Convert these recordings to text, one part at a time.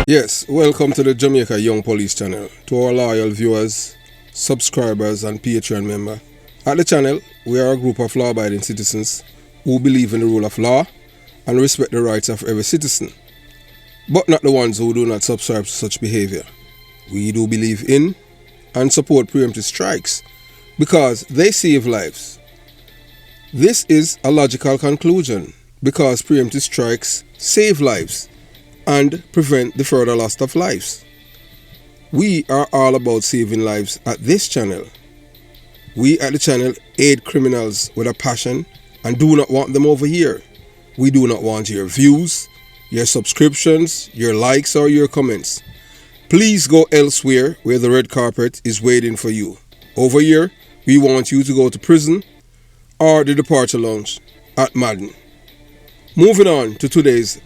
Yes, welcome to the Jamaica Young Police channel. To our loyal viewers, subscribers and Patreon member. At the channel, we are a group of law-abiding citizens who believe in the rule of law and respect the rights of every citizen, but not the ones who do not subscribe to such behavior. We do believe in and support preemptive strikes because they save lives. This is a logical conclusion because preemptive strikes save lives and prevent the further loss of lives. We are all about saving lives at this channel. We at the channel aid criminals with a passion and do not want them over here. We do not want your views, your subscriptions, your likes or your comments. Please go elsewhere where the red carpet is waiting for you. Over here, we want you to go to prison or the departure lounge at Madden. Moving on to today's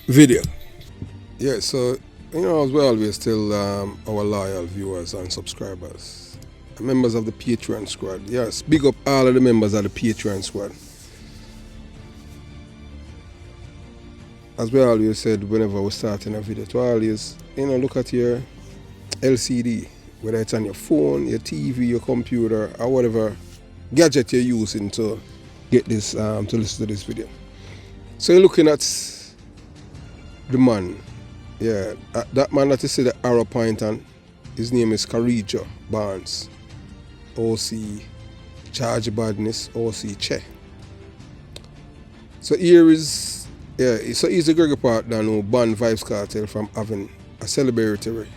video. Yeah, so as well, we're still our loyal viewers and subscribers, members of the Patreon squad. Yes, big up all of the members of the Patreon squad. As we always said whenever we're starting a video, to always look at your LCD, whether it's on your phone, your TV, your computer, or whatever gadget you're using to get this to listen to this video. So you're looking at the man, that man that you see the arrow point on, his name is Gregor Barnes, OC Charge Badness, OC Che. So here is, so he's the Gregor Park dan who banned Vybz Kartel from having a celebratory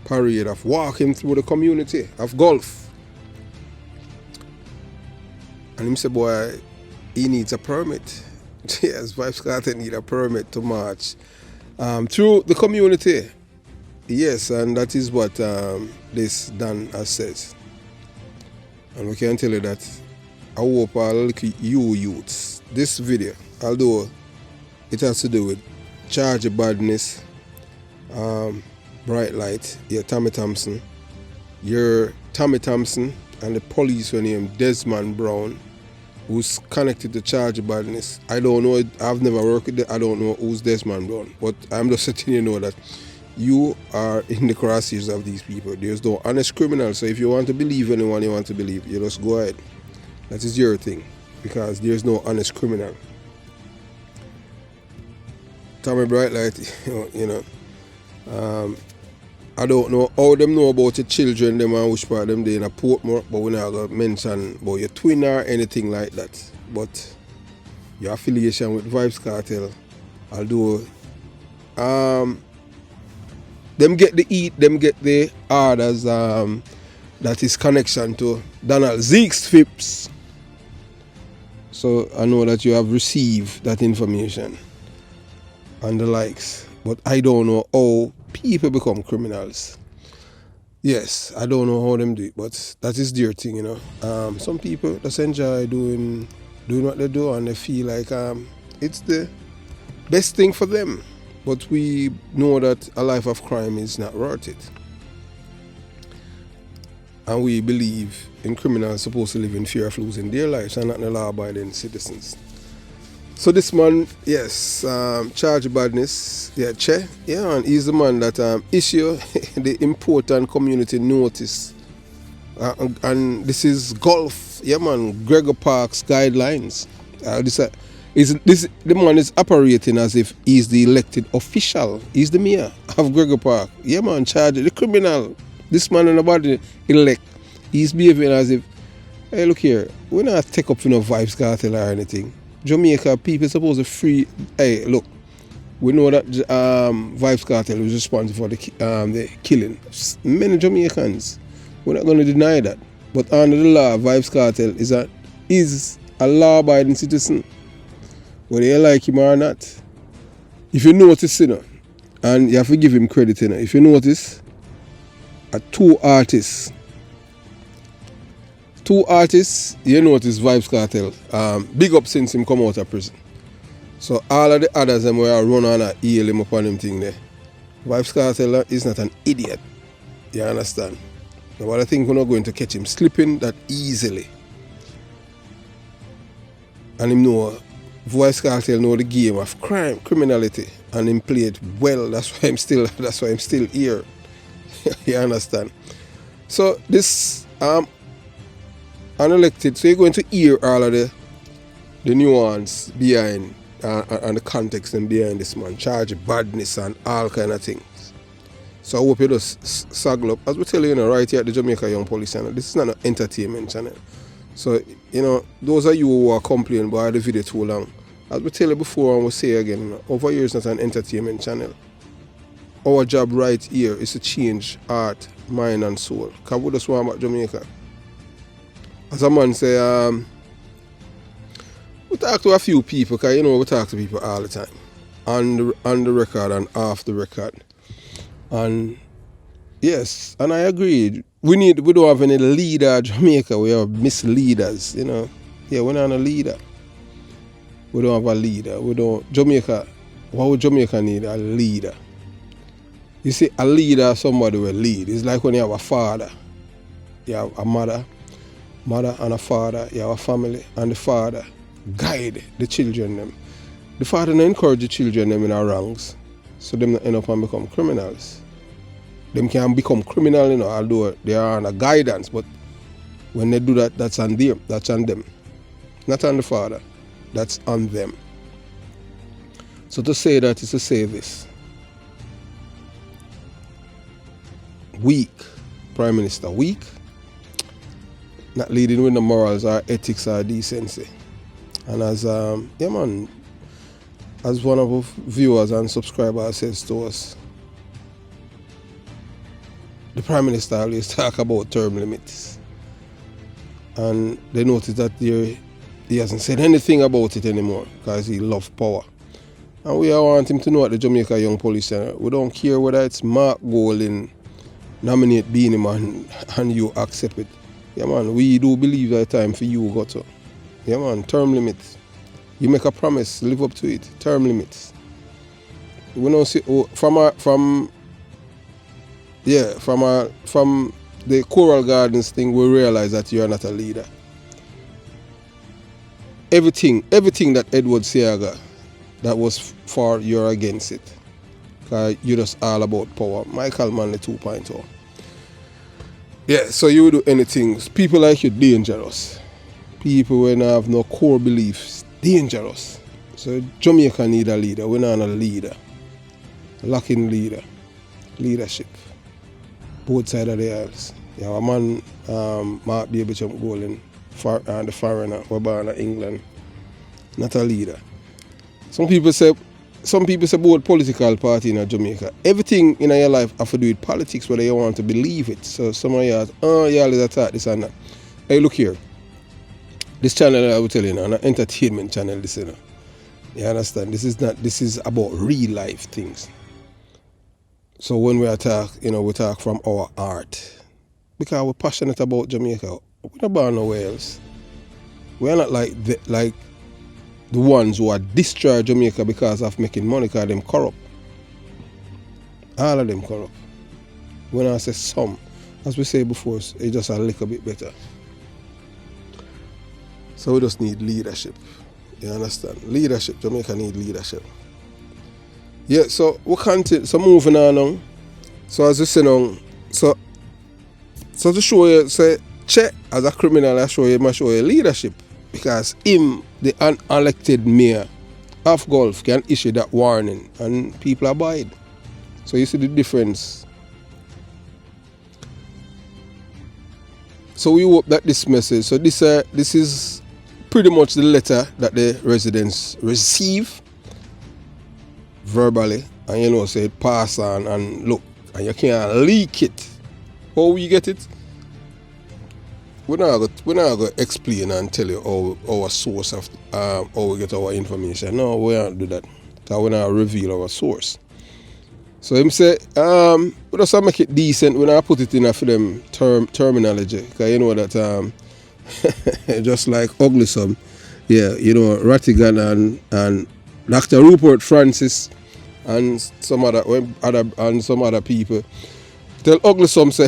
parade of walking through the community of golf. And him say, boy, he needs a permit. Yes, Vybz Kartel need a permit to march through the community. Yes, and that is what this Dan has said. And we can tell you that I hope all you youths, this video, although it has to do with Charge Badness, Bright Light, Tommy Thompson, and the police were named Desmond Brown, who's connected to Charge Badness. I don't know, I've never worked with it, I don't know who's Desmond Brown, but I'm just letting you know that you are in the crosshairs of these people. There's no honest criminal, so if you want to believe anyone you want to believe, you just go ahead. That is your thing, because there's no honest criminal. Tommy Brightlight, I don't know how them know about your children, them and which part them they in a Portmore, but we're not going to mention about your twin or anything like that. But your affiliation with Vybz Kartel, although them get the eat, them get the orders, that is connection to Donald Zeke's Phipps. So I know that you have received that information and the likes, but I don't know how people become criminals. Yes, I don't know how them do it, but that is their thing, Some people just enjoy doing what they do, and they feel like it's the best thing for them. But we know that a life of crime is not worth it. And we believe in criminals supposed to live in fear of losing their lives and not the law-abiding citizens. So this man, yes, Charge Badness, Che, and he's the man that issue the important community notice. And this is golf, Gregor Park's guidelines. The man is operating as if he's the elected official. He's the mayor of Gregor Park. Charge, the criminal. This man in the body elect. He's behaving as if, hey, look here, we're not take up for no Vybz Kartel or anything. Jamaica people supposed to free. Hey, look, we know that Vybz Kartel was responsible for the killing many Jamaicans. We're not going to deny that. But under the law, Vybz Kartel is a law-abiding citizen, whether you like him or not. If you notice, and you have to give him credit, if you notice, two artists, you notice Vybz Kartel, big up since him come out of prison. So all of the others them were run on and heal him upon him thing there. Vybz Kartel is not an idiot. You understand? But I think we're not going to catch him slipping that easily. And him know Vybz Kartel know the game of crime, criminality. and him play it well. That's why I'm still here. You understand? So this unelected, so you're going to hear all of the nuance behind and the context and behind this man, Charge Badness and all kind of things. So I hope you just saggle up. As we tell you, right here at the Jamaica Young Police channel, this is not an entertainment channel. So, those of you who are complaining about the video too long, as we tell you before and we say again, over here is not an entertainment channel. Our job right here is to change heart, mind and soul. Because we just want about Jamaica. As a man say, we talk to a few people, because we talk to people all the time. On the record and off the record. And yes, and I agree. We don't have any leader in Jamaica. We have misleaders, Yeah, we're not a leader. We don't have a leader. Jamaica, what would Jamaica need? A leader. You see, a leader, somebody will lead. It's like when you have a father. You have a mother and a father. You have a family, and the father guide the children them. The father don't encourage the children them in our ranks, so them not end up and become criminals. Them can become criminal, although they are on a guidance, but when they do that, that's on them. That's on them. Not on the father. That's on them. So to say that is to say this. Weak. Prime Minister weak. Not leading with the morals or ethics or decency. And as as one of our viewers and subscribers says to us, the Prime Minister always talk about term limits. And they notice that he hasn't said anything about it anymore because he loves power. And we all want him to know at the Jamaica Young Police Center, we don't care whether it's Mark Golding nominate Beanie Man and you accept it. Yeah man, we do believe that time for you got to. Yeah man, term limits. You make a promise, live up to it. Term limits. We don't see from the Coral Gardens thing, we realize that you are not a leader. Everything that Edward Seaga that was for, you're against it. Because you're just all about power. Michael Manley 2.0. Yeah, so you will do anything. People like you, dangerous. People when have no core beliefs, dangerous. So Jamaica need a leader. We're not a leader. Lacking leader. Leadership. Both sides of the aisles. You have a man, Mark Baby Jump Golding, the foreigner, we're born in England. Not a leader. Some people say about political party in Jamaica. Everything in your life have to do with politics, whether you want to believe it. So some of you ask, you always attack this and that. Hey, look here. This channel, I will tell you now, an entertainment channel, this, You understand? This is about real life things. So when we attack, we talk from our heart. Because we're passionate about Jamaica. We're not born nowhere else. We're not like the ones who are destroy Jamaica because of making money, because them corrupt. All of them corrupt. When I say some, as we say before, it's just a little bit better. So we just need leadership. You understand? Leadership. Jamaica need leadership. Yeah, so we continue. So moving on now. So as you say now, so to show you, say, Che, as a criminal, I must show you leadership. Because him, the unelected mayor of Gulf, can issue that warning and people abide. So you see the difference. So we hope that this message, so this is pretty much the letter that the residents receive verbally, and say it pass on and look, and you can't leak it. How we get it? We're not going to explain and tell you our source of how we get our information. No, we don't do that. Because we don't reveal our source. So him say, we just make it decent. We don't put it in a film terminology. Because you know that just like Ugly Some, yeah, Rattigan and Dr. Rupert Francis and some other people tell Ugly Some say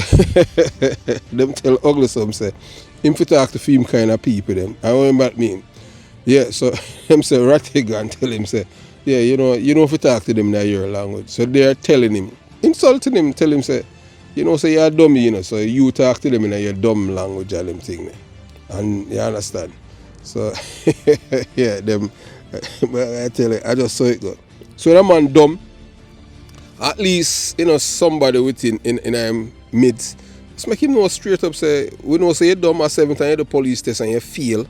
them tell Ugly Some say him to talk to film kind of people them. I know what that mean. Yeah, so him say Rattigan tell him say, yeah, you know if you talk to them in your language. So they're telling him, insulting him, tell him say, say you're dummy, so you talk to them in your dumb language and them thing there. And you understand? So yeah, them but I tell you, I just saw it go. So that man dumb, at least, somebody within in midst, just make him know straight up say, we know say you're dumb at 7 times, you're the police test and you fail.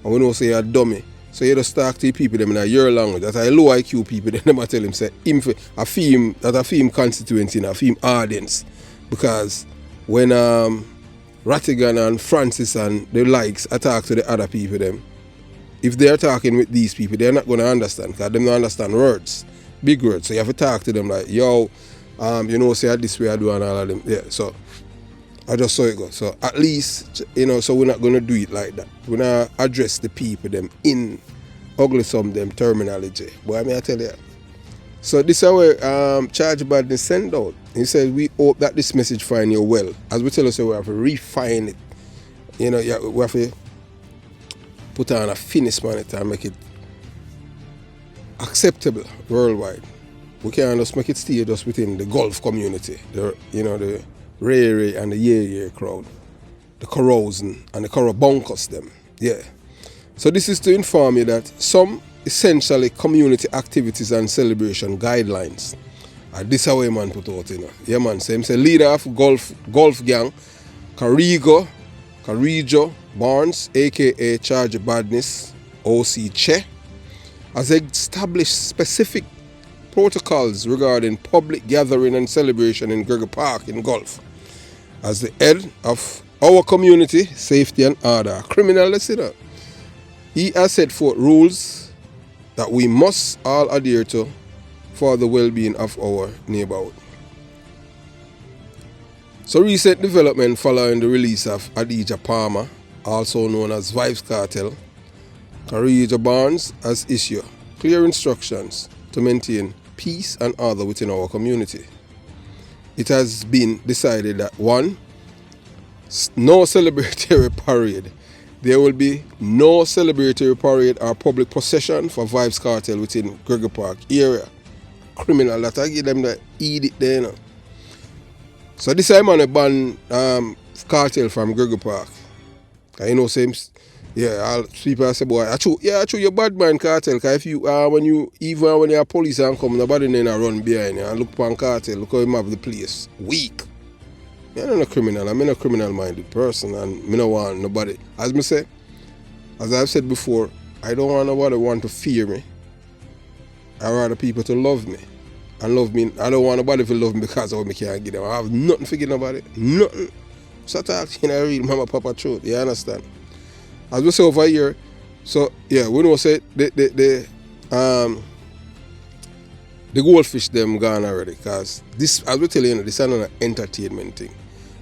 And we know say you're a dummy. So you just talk to the people them in your language. That are low IQ people, then never tell him say a theme constituency in a theme audience. Because when Rattigan and Francis and the likes talk to the other people them, if they're talking with these people, they're not gonna understand because they don't understand words. Big words. So you have to talk to them like, yo, say this way I do and all of them. Yeah, so I just saw it go. So at least, so we're not going to do it like that. We're not address the people them in ugly some them terminology. But I mean, I tell you. So this is where Charge Badness sent out. He said, we hope that this message find you well. As we tell us, we have to refine it. We have to put on a finish on it and make it acceptable worldwide. We can't just make it stay just within the golf community. The Ray and the Yeah crowd, the corrosion and the Corobuncus them. Yeah. So this is to inform you that some essentially community activities and celebration guidelines. And this is how a man put out, Yeah man, say leader of golf gang, Carigo Barnes, aka Charge Badness, OC Che, has established specific protocols regarding public gathering and celebration in Gregor Park in Gulf. As the head of our community, safety and order, criminality, he has set forth rules that we must all adhere to for the well-being of our neighborhood. So recent development following the release of Adidja Palmer, also known as Vybz Kartel, Gregor Barnes has issued clear instructions to maintain peace and order within our community. It has been decided that 1. No celebratory parade. There will be no celebratory parade or public procession for Vybz Kartel within Gregor Park area. Criminal that I give them the eat it there. So this time on ban Kartel from Gregor Park. Same. Yeah, all people say, boy, I chew your bad man Kartel. Cause if you when you're police and come, nobody then run behind you and look upon Kartel, look how him have the place. Weak. I'm not a criminal. I'm not a criminal-minded person, and I don't want nobody. As I've said before, I don't want nobody to fear me. I rather people to love me. And love me. I don't want nobody to love me because of what I can't give them. I have nothing to give nobody. Nothing. So talk real mama papa truth. You understand? As we say over here, so yeah, we know say the goldfish them gone already. Because this, as we tell you, this is not an entertainment thing.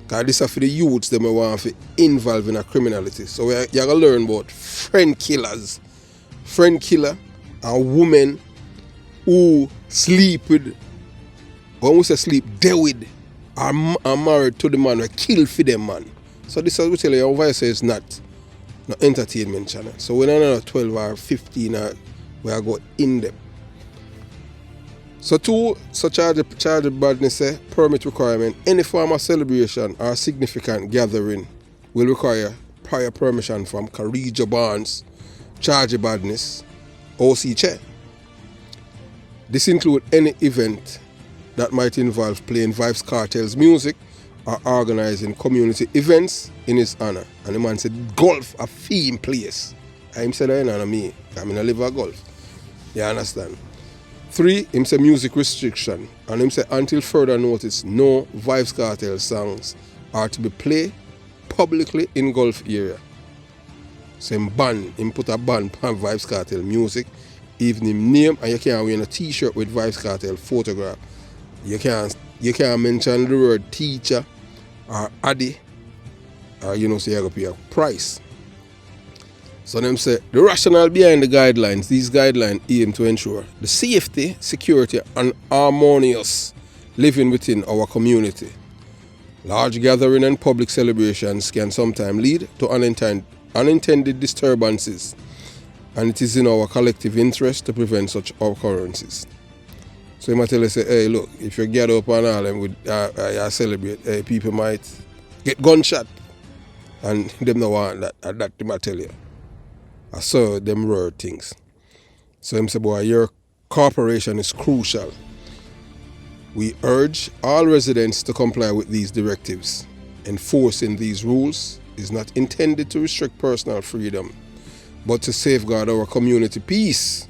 Because this is for the youths them want to involve in a criminality. So you're going to learn about friend killers. Friend killer and women who sleep with, when we say sleep, they with, are married to the man, or kill for them man. So this is what we tell you, over here it's not no entertainment channel. So we're not on 12 or 15 we are going in them. So Charge Badness say permit requirement, any form of celebration or significant gathering will require prior permission from Gregor Barnes, Charge Badness, OC Che. This includes any event that might involve playing Vybz Kartel's music or organizing community events in his honor. And the man said golf a theme place. I said that in me. I mean I live a golf. You understand? 3, him say music restriction, and him say until further notice, no Vybz Kartel songs are to be played publicly in Gulf area. So him put a ban on Vybz Kartel music, even him name, and you can't wear a t-shirt with Vybz Kartel photograph. You can't mention the word teacher or addy, or so you have to pay a price. So them say the rationale behind the guidelines, these guidelines aim to ensure the safety, security and harmonious living within our community. Large gathering and public celebrations can sometimes lead to unintended disturbances and it is in our collective interest to prevent such occurrences. So you might tell us, say, hey, look, if you get up on all them with celebrate, hey, people might get gunshot, and them no want that. That they might tell you. I saw them rare things. So him say, boy, your cooperation is crucial. We urge all residents to comply with these directives. Enforcing these rules is not intended to restrict personal freedom, but to safeguard our community peace.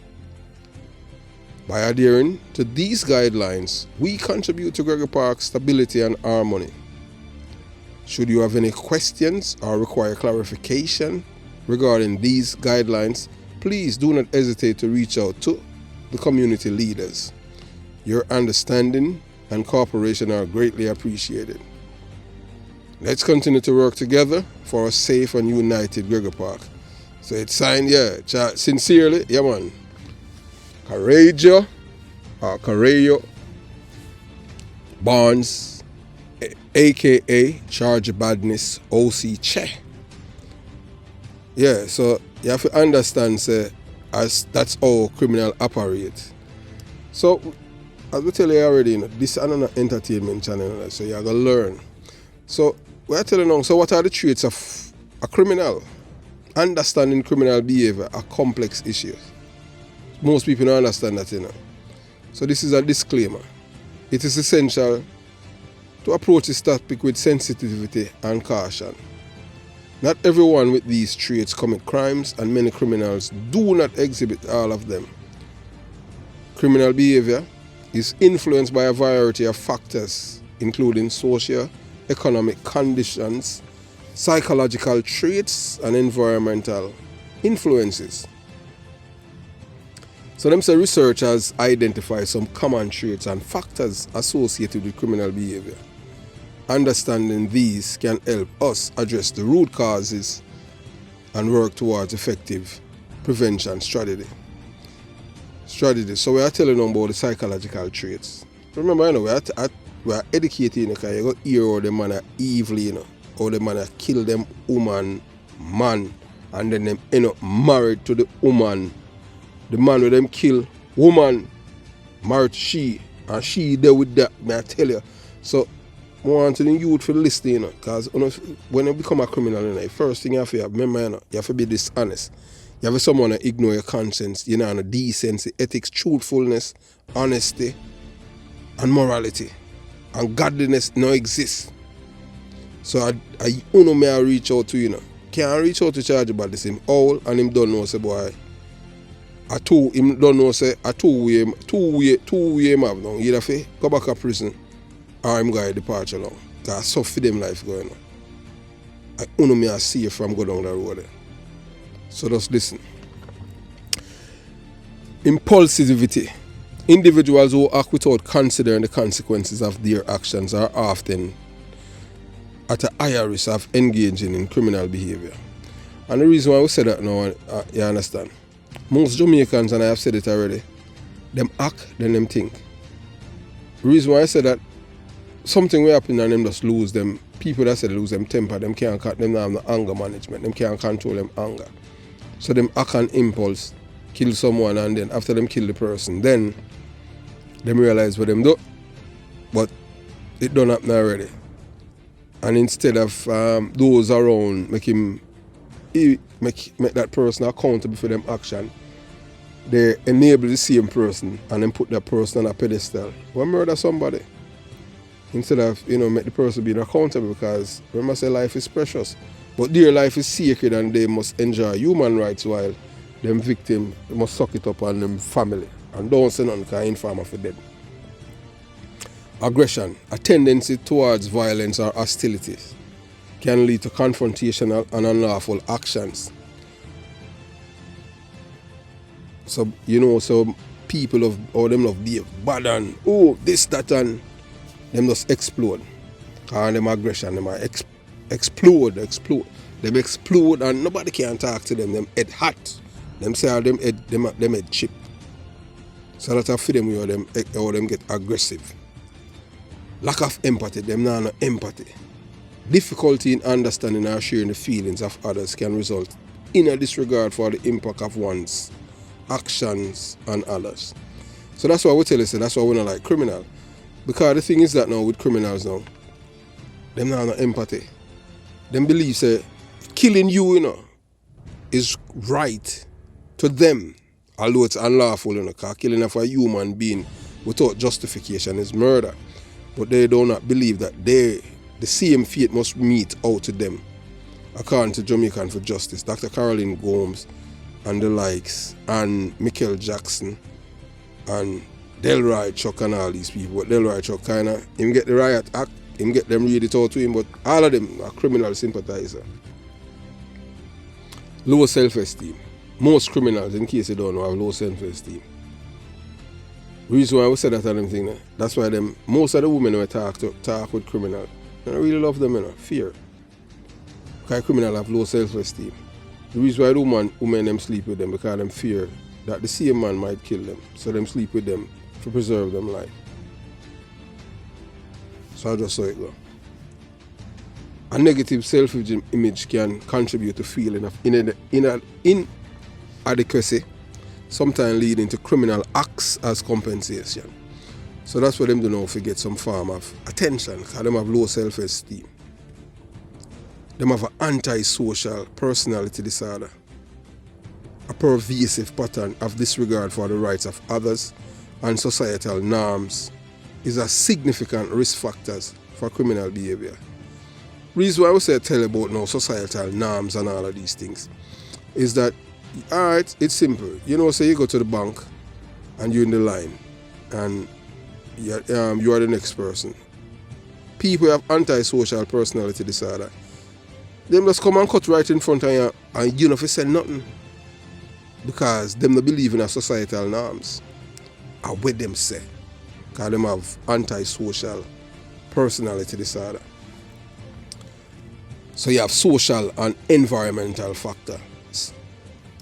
By adhering to these guidelines, we contribute to Gregor Park's stability and harmony. Should you have any questions or require clarification regarding these guidelines, please do not hesitate to reach out to the community leaders. Your understanding and cooperation are greatly appreciated. Let's continue to work together for a safe and united Gregor Park. So it's signed, sincerely, man. Carrejo Barnes, aka Charge Badness, OC Che. Yeah, so you have to understand, say, as that's how criminal operate. So, as we tell you already, this is another entertainment channel, so you have to learn. So, we're telling you now, so what are the traits of a criminal? Understanding criminal behavior are complex issues. Most people don't understand that, So this is a disclaimer. It is essential to approach this topic with sensitivity and caution. Not everyone with these traits commit crimes, and many criminals do not exhibit all of them. Criminal behavior is influenced by a variety of factors, including socio-economic conditions, psychological traits, and environmental influences. So them say researchers identify some common traits and factors associated with criminal behavior. Understanding these can help us address the root causes and work towards effective prevention strategy. So we are telling them about the psychological traits. Remember, we are educating, because you got hear how the man are evil, how the man are kill them woman, man, and then them end up married to the woman. The man with them kill woman, married she, and she there with that, may I tell you. So, I want the youth to listen, because when you become a criminal, first thing you have to remember, you have to be dishonest. You have to someone to ignore your conscience, decency, ethics, truthfulness, honesty, and morality. And godliness no exists. So, I may reach out to Can't reach out to Charge Badness, him all, and him don't know, say, boy. Him don't know, say, two way him have now. Either fi go back to prison or him go departure long. Because so for them life going on. I may see if I'm go down the road. So just listen. Impulsivity. Individuals who act without considering the consequences of their actions are often at a higher risk of engaging in criminal behavior. And the reason why we say that now, you understand? Most Jamaicans, and I have said it already, them act, then them think. The reason why I say that, something will happen and them just lose them. People that say they lose them temper, them can't have no anger management, them can't control them anger. So them act on impulse, kill someone, and then after them kill the person, then them realize what them do. But it don't happen already. And instead of those around make that person accountable for them action, they enable the same person and then put that person on a pedestal. When murder somebody, instead of make the person be accountable, because remember, say life is precious, but their life is sacred and they must enjoy human rights, while them victim must suck it up on them family and don't say nothing because informer for dead. Aggression, a tendency towards violence or hostilities, can lead to confrontational and unlawful actions. So, so people them love be bad and, this, that, and them just explode. And them aggression, them explode. Them explode and nobody can talk to them. Them head hot. Them say them head chip. So that's for them how them get aggressive. Lack of empathy, them not no empathy. Difficulty in understanding or sharing the feelings of others can result in a disregard for the impact of one's actions and others. So that's why we tell you, that's why we don't like criminal. Because the thing is that now with criminals now, them not have no empathy. Them believe say killing you, is right to them, although it's unlawful, because killing of a human being without justification is murder. But they do not believe that the same fate must meet out to them, according to Jamaican for Justice, Dr. Caroline Gomes and the likes, and Michael Jackson, and Delroy Chuck and all these people. But Delroy Chuck him get the riot act, him get them read it out to him, but all of them are criminal sympathizer. Low self-esteem. Most criminals, in case you don't know, have low self-esteem. Reason why we say that on them thing, that's why most of the women who talk with criminals, I really love them, fear. Because criminals have low self-esteem. The reason why the women them sleep with them, because them fear that the same man might kill them. So them sleep with them to preserve them life. So I just saw it go. A negative self-image can contribute to feeling of inadequacy, sometimes leading to criminal acts as compensation. So that's what them do now to get some form of attention, because them have low self-esteem. Them have an antisocial personality disorder, a pervasive pattern of disregard for the rights of others and societal norms is a significant risk factors for criminal behavior. Reason why I say tell about now societal norms and all of these things is that, alright, it's simple. Say you go to the bank and you're in the line and you are the next person. People who have antisocial personality disorder, them just come and cut right in front of you and you don't have to say nothing. Because them don't believe in our societal norms. And what them say. Because them have antisocial personality disorder. So you have social and environmental factors.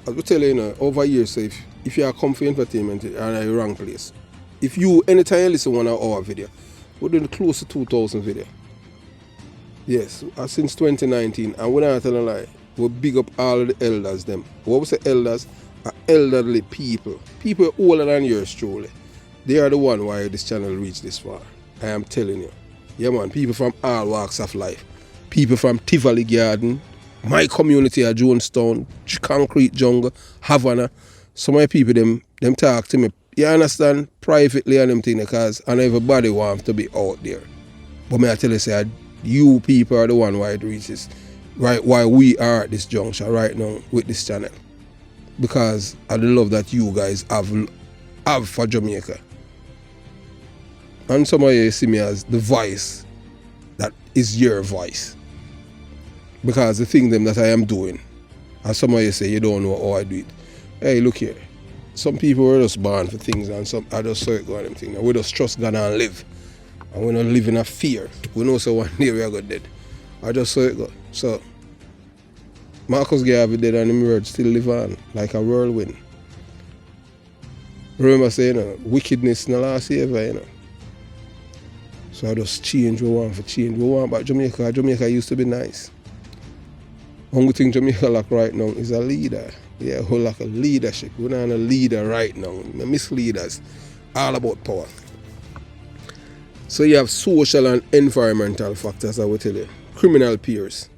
As we tell you, over years, so if you are come for entertainment and you're in the wrong place, anytime you listen to 1 hour video, we're doing close to 2,000 video. Yes, since 2019, and we're not telling a lie, we big up all of the elders them. What we say elders are elderly people. People older than yours truly. They are the one why this channel reached this far. I am telling you. Yeah man, people from all walks of life. People from Tivoli Garden, my community at Jonestown, Concrete Jungle, Havana. Some of the people them talk to me, you understand, privately and them things, because and everybody wants to be out there. But I tell you, say, you people are the one why it reaches, right? Why we are at this juncture right now with this channel. Because of the love that you guys have for Jamaica. And some of you see me as the voice that is your voice. Because the thing that I am doing, and some of you say you don't know how I do it. Hey, look here. Some people were just born for things and some I just saw it go on them things. We just trust God and live. And we don't live in a fear. We know so one day we are going dead. I just saw it go. So Marcus Garvey dead and him word still live on like a whirlwind. Remember saying, wickedness in the last ever, So I just change we want for change. We want back Jamaica. Jamaica used to be nice. Only thing Jamaica lack right now is a leader. Yeah, we lack a leadership. We're not a leader right now. We miss leaders. All about power. So you have social and environmental factors, I will tell you. Criminal peers.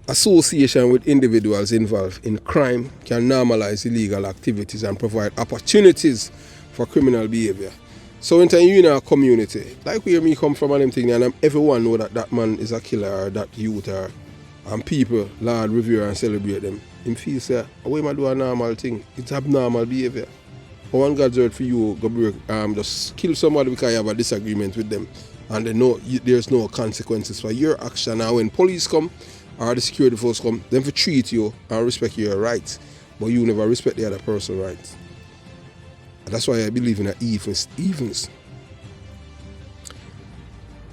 Association with individuals involved in crime can normalize illegal activities and provide opportunities for criminal behavior. So when you're in a community, like where me come from and them thing, and everyone know that man is a killer or that youth or and people, Lord, revere and celebrate them. Him feel say, why am I do a normal thing? It's abnormal behavior. But one God's word for you, go break, just kill somebody because you have a disagreement with them. And they know there's no consequences for your action. Now when police come or the security force come, them for treat you and respect your rights. But you never respect the other person's rights. And that's why I believe in an evens.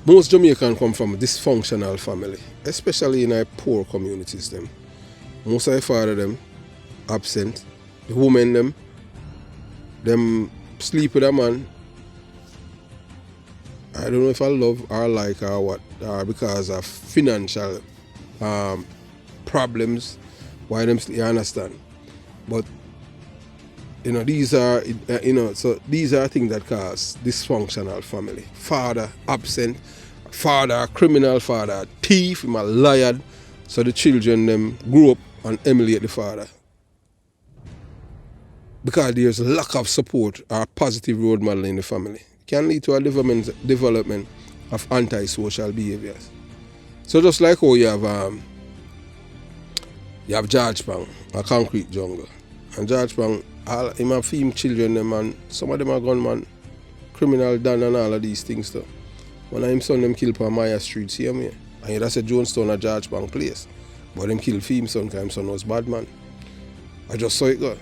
Most Jamaicans come from a dysfunctional family, especially in our poor communities. Them. Most of the father them absent. The women them sleep with a man. I don't know if I love or like or what, or because of financial problems, Why them you understand? But these are so these are things that cause dysfunctional family. Father absent, father criminal, father thief, him a liar. So the children them grew up and emulate the father. Because there's a lack of support or positive role model in the family. It can lead to a development of antisocial behaviors. So just like how you have Charge Badness, a concrete jungle. And Charge Badness, him have female children them, and some of them are gunman, criminal done and all of these things too. One of him son them killed on Maya Street, see him here. And that's a Jonestown a Charge Badness place. But them killed female son because his son was bad man. I just saw it go.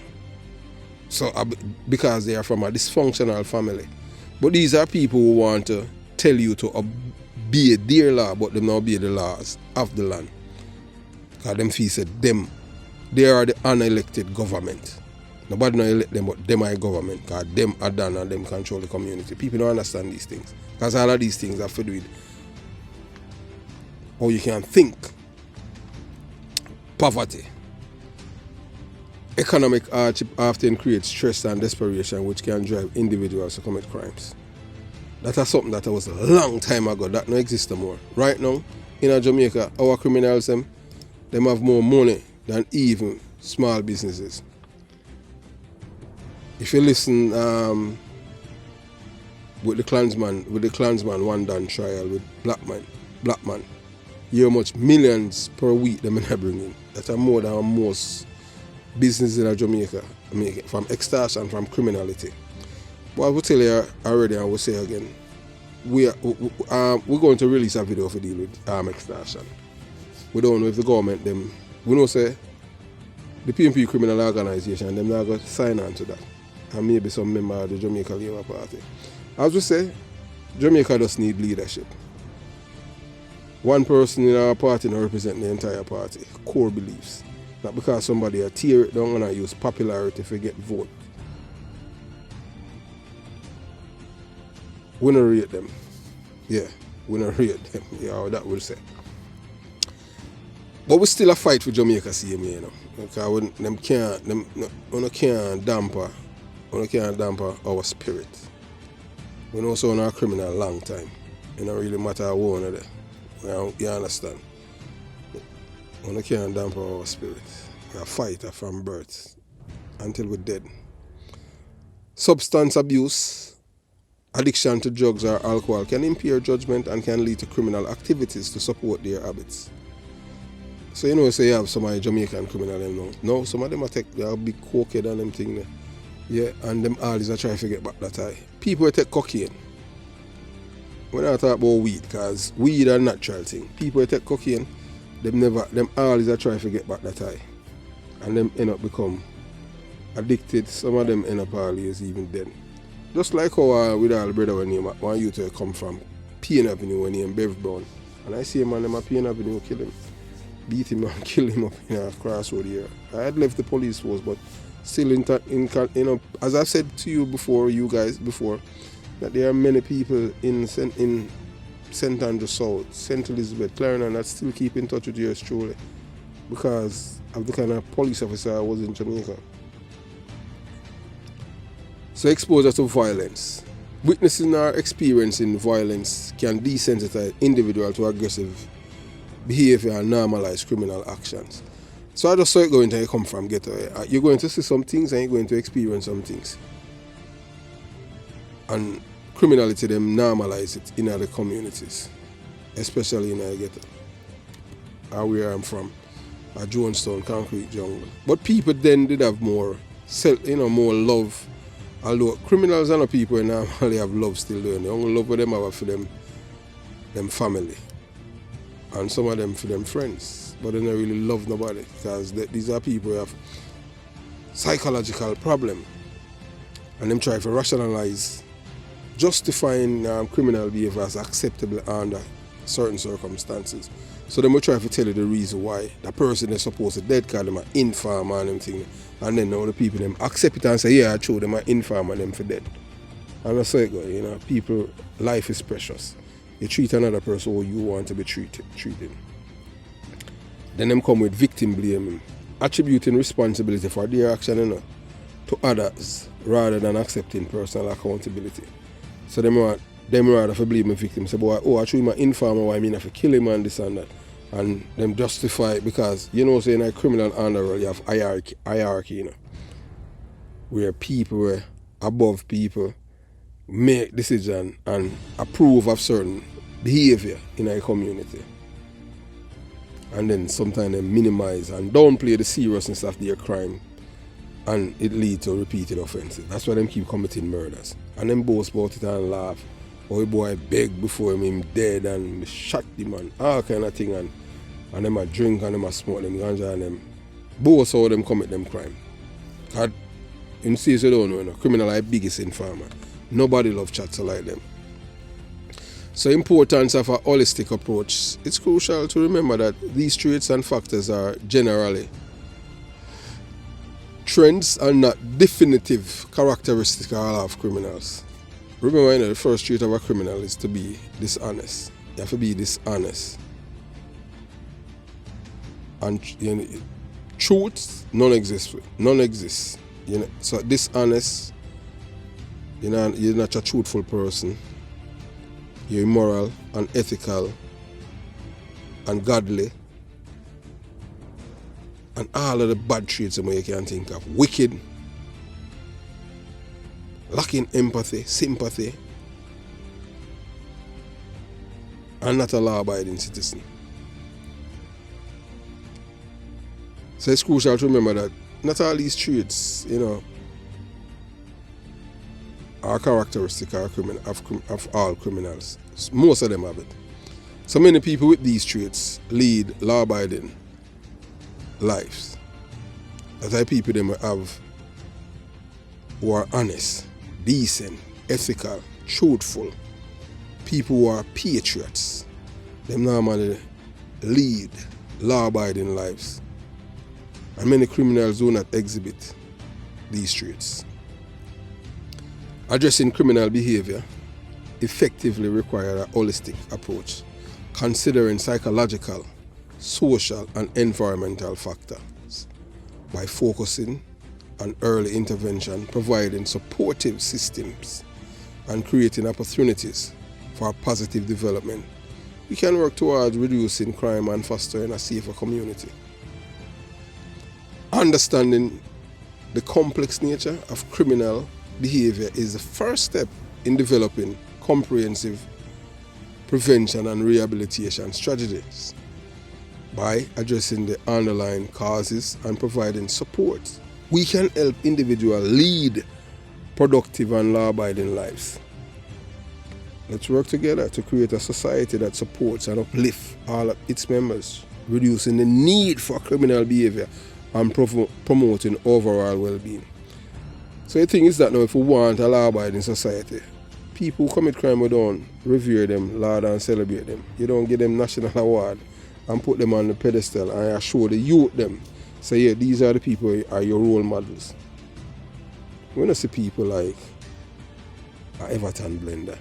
So because they are from a dysfunctional family. But these are people who want to tell you to obey their law, but them not obey the laws of the land. Because them feel said they are the unelected government. Nobody not elect them, but them are government. Because them are done and them control the community. People don't understand these things. Because all of these things have to do with how you can think. Poverty. Economic hardship often creates stress and desperation, which can drive individuals to commit crimes. That is something that was a long time ago. That don't exist anymore. Right now, in Jamaica, our criminals them have more money than even small businesses. If you listen with the Klansman one done trial with black man, you how much millions per week them are bringing. That are more than most businesses in Jamaica make from extortion, from criminality. But I will tell you already, I will say again, we're going to release a video for deal with extortion. We don't know if the government we know say the PNP criminal organization them not going to sign on to that, and maybe some member of the Jamaica Labour Party. As we say, Jamaica does need leadership. One person in our party not represent the entire party, core beliefs. Not because somebody a tear it down and use popularity to get vote. We don't rate them. Yeah, we don't rate them. Yeah, that will say. But we still a fight for Jamaica same, because them can't damper our spirit. We know so on our criminal a long time. It don't really matter how one of them. You understand? We can't damper our spirit. We are a fighter from birth until we're dead. Substance abuse, addiction to drugs or alcohol can impair judgment and can lead to criminal activities to support their habits. So say you have some of the Jamaican criminal them now. No, some of them they are big cokehead and them thing there. Yeah, and them all is a try to get back that high. People take cocaine. We're not talking about weed, because weed are a natural thing. People take cocaine. Them all is a try to get back that high. And them end up become addicted. Some of them end up always even dead. Just like how with all the brother when you want you to come from Payne Avenue when he in Bev Brown. And I see a man them at Payne Avenue kill him. Beat him and kill him up in a crossroad here. I had left the police force, but still as I've said to you before, that there are many people in St. Andrew South, St. Elizabeth, Clarendon that still keep in touch with yours truly because of the kind of police officer I was in Jamaica. So exposure to violence. Witnessing or experiencing violence can desensitize individuals to aggressive behavior and normalize criminal actions. So I just saw it going to come from ghetto. You're going to see some things and you're going to experience some things. And criminality, them normalize it in other communities, especially in the ghetto. Where I'm from, a Jonestown, concrete jungle. But people then did have more love. Although criminals are not people who normally have love still doing. The only love for them have for them family. And some of them for them friends. But they don't really love nobody because these are people who have psychological problem. And them try to rationalize justifying criminal behavior as acceptable under certain circumstances. So they will try to tell you the reason why the person is supposed to dead because them are infirm and them thing. And then all the people them accept it and say, yeah, true, them are infirm and them for dead. And that's how it goes, people, life is precious. You treat another person how you want to be treated. Then them come with victim blaming attributing responsibility for their action, you know, to others rather than accepting personal accountability. So them rather for blame the victim. Say, boy, I show him an informer, why I mean I have to kill him and this and that. And them justify it because, you know, saying in a criminal underworld you have hierarchy, you know. Where people were above people make decisions and approve of certain behavior in a community. And then sometimes they minimize and downplay the seriousness of their crime, and it leads to repeated offenses. That's why them keep committing murders. And them boast about it and laugh. Oh, the boy begged before him dead and shot him and all kind of thing, and them a drink and them a smoke them ganja and them boast how them commit them crime. God, in case you don't know, you know, criminal are the biggest informer. Nobody love chats like them. So importance of a holistic approach, it's crucial to remember that these traits and factors are generally trends and not definitive characteristics of criminals. Remember, you know, the first trait of a criminal is to be dishonest. You have to be dishonest. And you know, truth, none exists. You know, so dishonest, you know, you're not a truthful person. You're immoral, unethical, ungodly, and all of the bad traits that you can think of. Wicked, lacking empathy, sympathy, and not a law-abiding citizen. So it's crucial to remember that not all these traits, you know, are characteristic of all criminals. Most of them have it. So many people with these traits lead law-abiding lives. That are people them have who are honest, decent, ethical, truthful. People who are patriots. Them normally lead law-abiding lives. And many criminals do not exhibit these traits. Addressing criminal behavior effectively requires a holistic approach, considering psychological, social, and environmental factors by focusing on early intervention, providing supportive systems, and creating opportunities for positive development. We can work towards reducing crime and fostering a safer community. Understanding the complex nature of criminal behavior is the first step in developing comprehensive prevention and rehabilitation strategies. By addressing the underlying causes and providing support, we can help individuals lead productive and law-abiding lives. Let's work together to create a society that supports and uplifts all of its members, reducing the need for criminal behavior and promoting overall well-being. So the thing is that now, if we want a law-abiding society, people who commit crime, we don't revere them, laud and celebrate them. You don't give them national award and put them on the pedestal and show the youth them. Say, yeah, these are the people who are your role models. We don't see people like Everton Blender.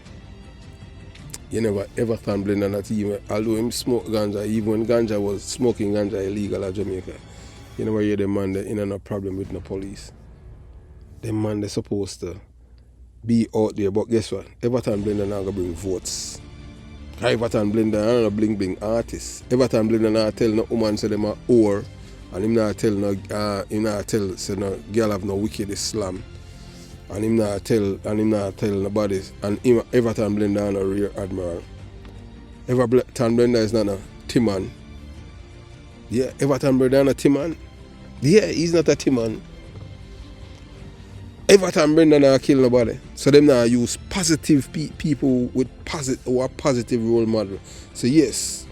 You never Everton Blender not even, although him smoke ganja, even when ganja was smoking ganja illegal at Jamaica. You never hear them man in no problem with no police. Them man they're supposed to be out there, but guess what? Everton Blender not gonna bring votes. Everton Blender are not a bling bling artist. Everton Blender not tell no woman say them a whore, and him not tell say no girl have no wicked Islam, and him not tell nobody. And Everton Blender are no rear admiral. Everton Blender is not a Timon. Yeah, Everton Blender not a Timon. Yeah, he's not a Timon. Everton Blender not kill nobody. So them now use positive people with positive role model. So yes,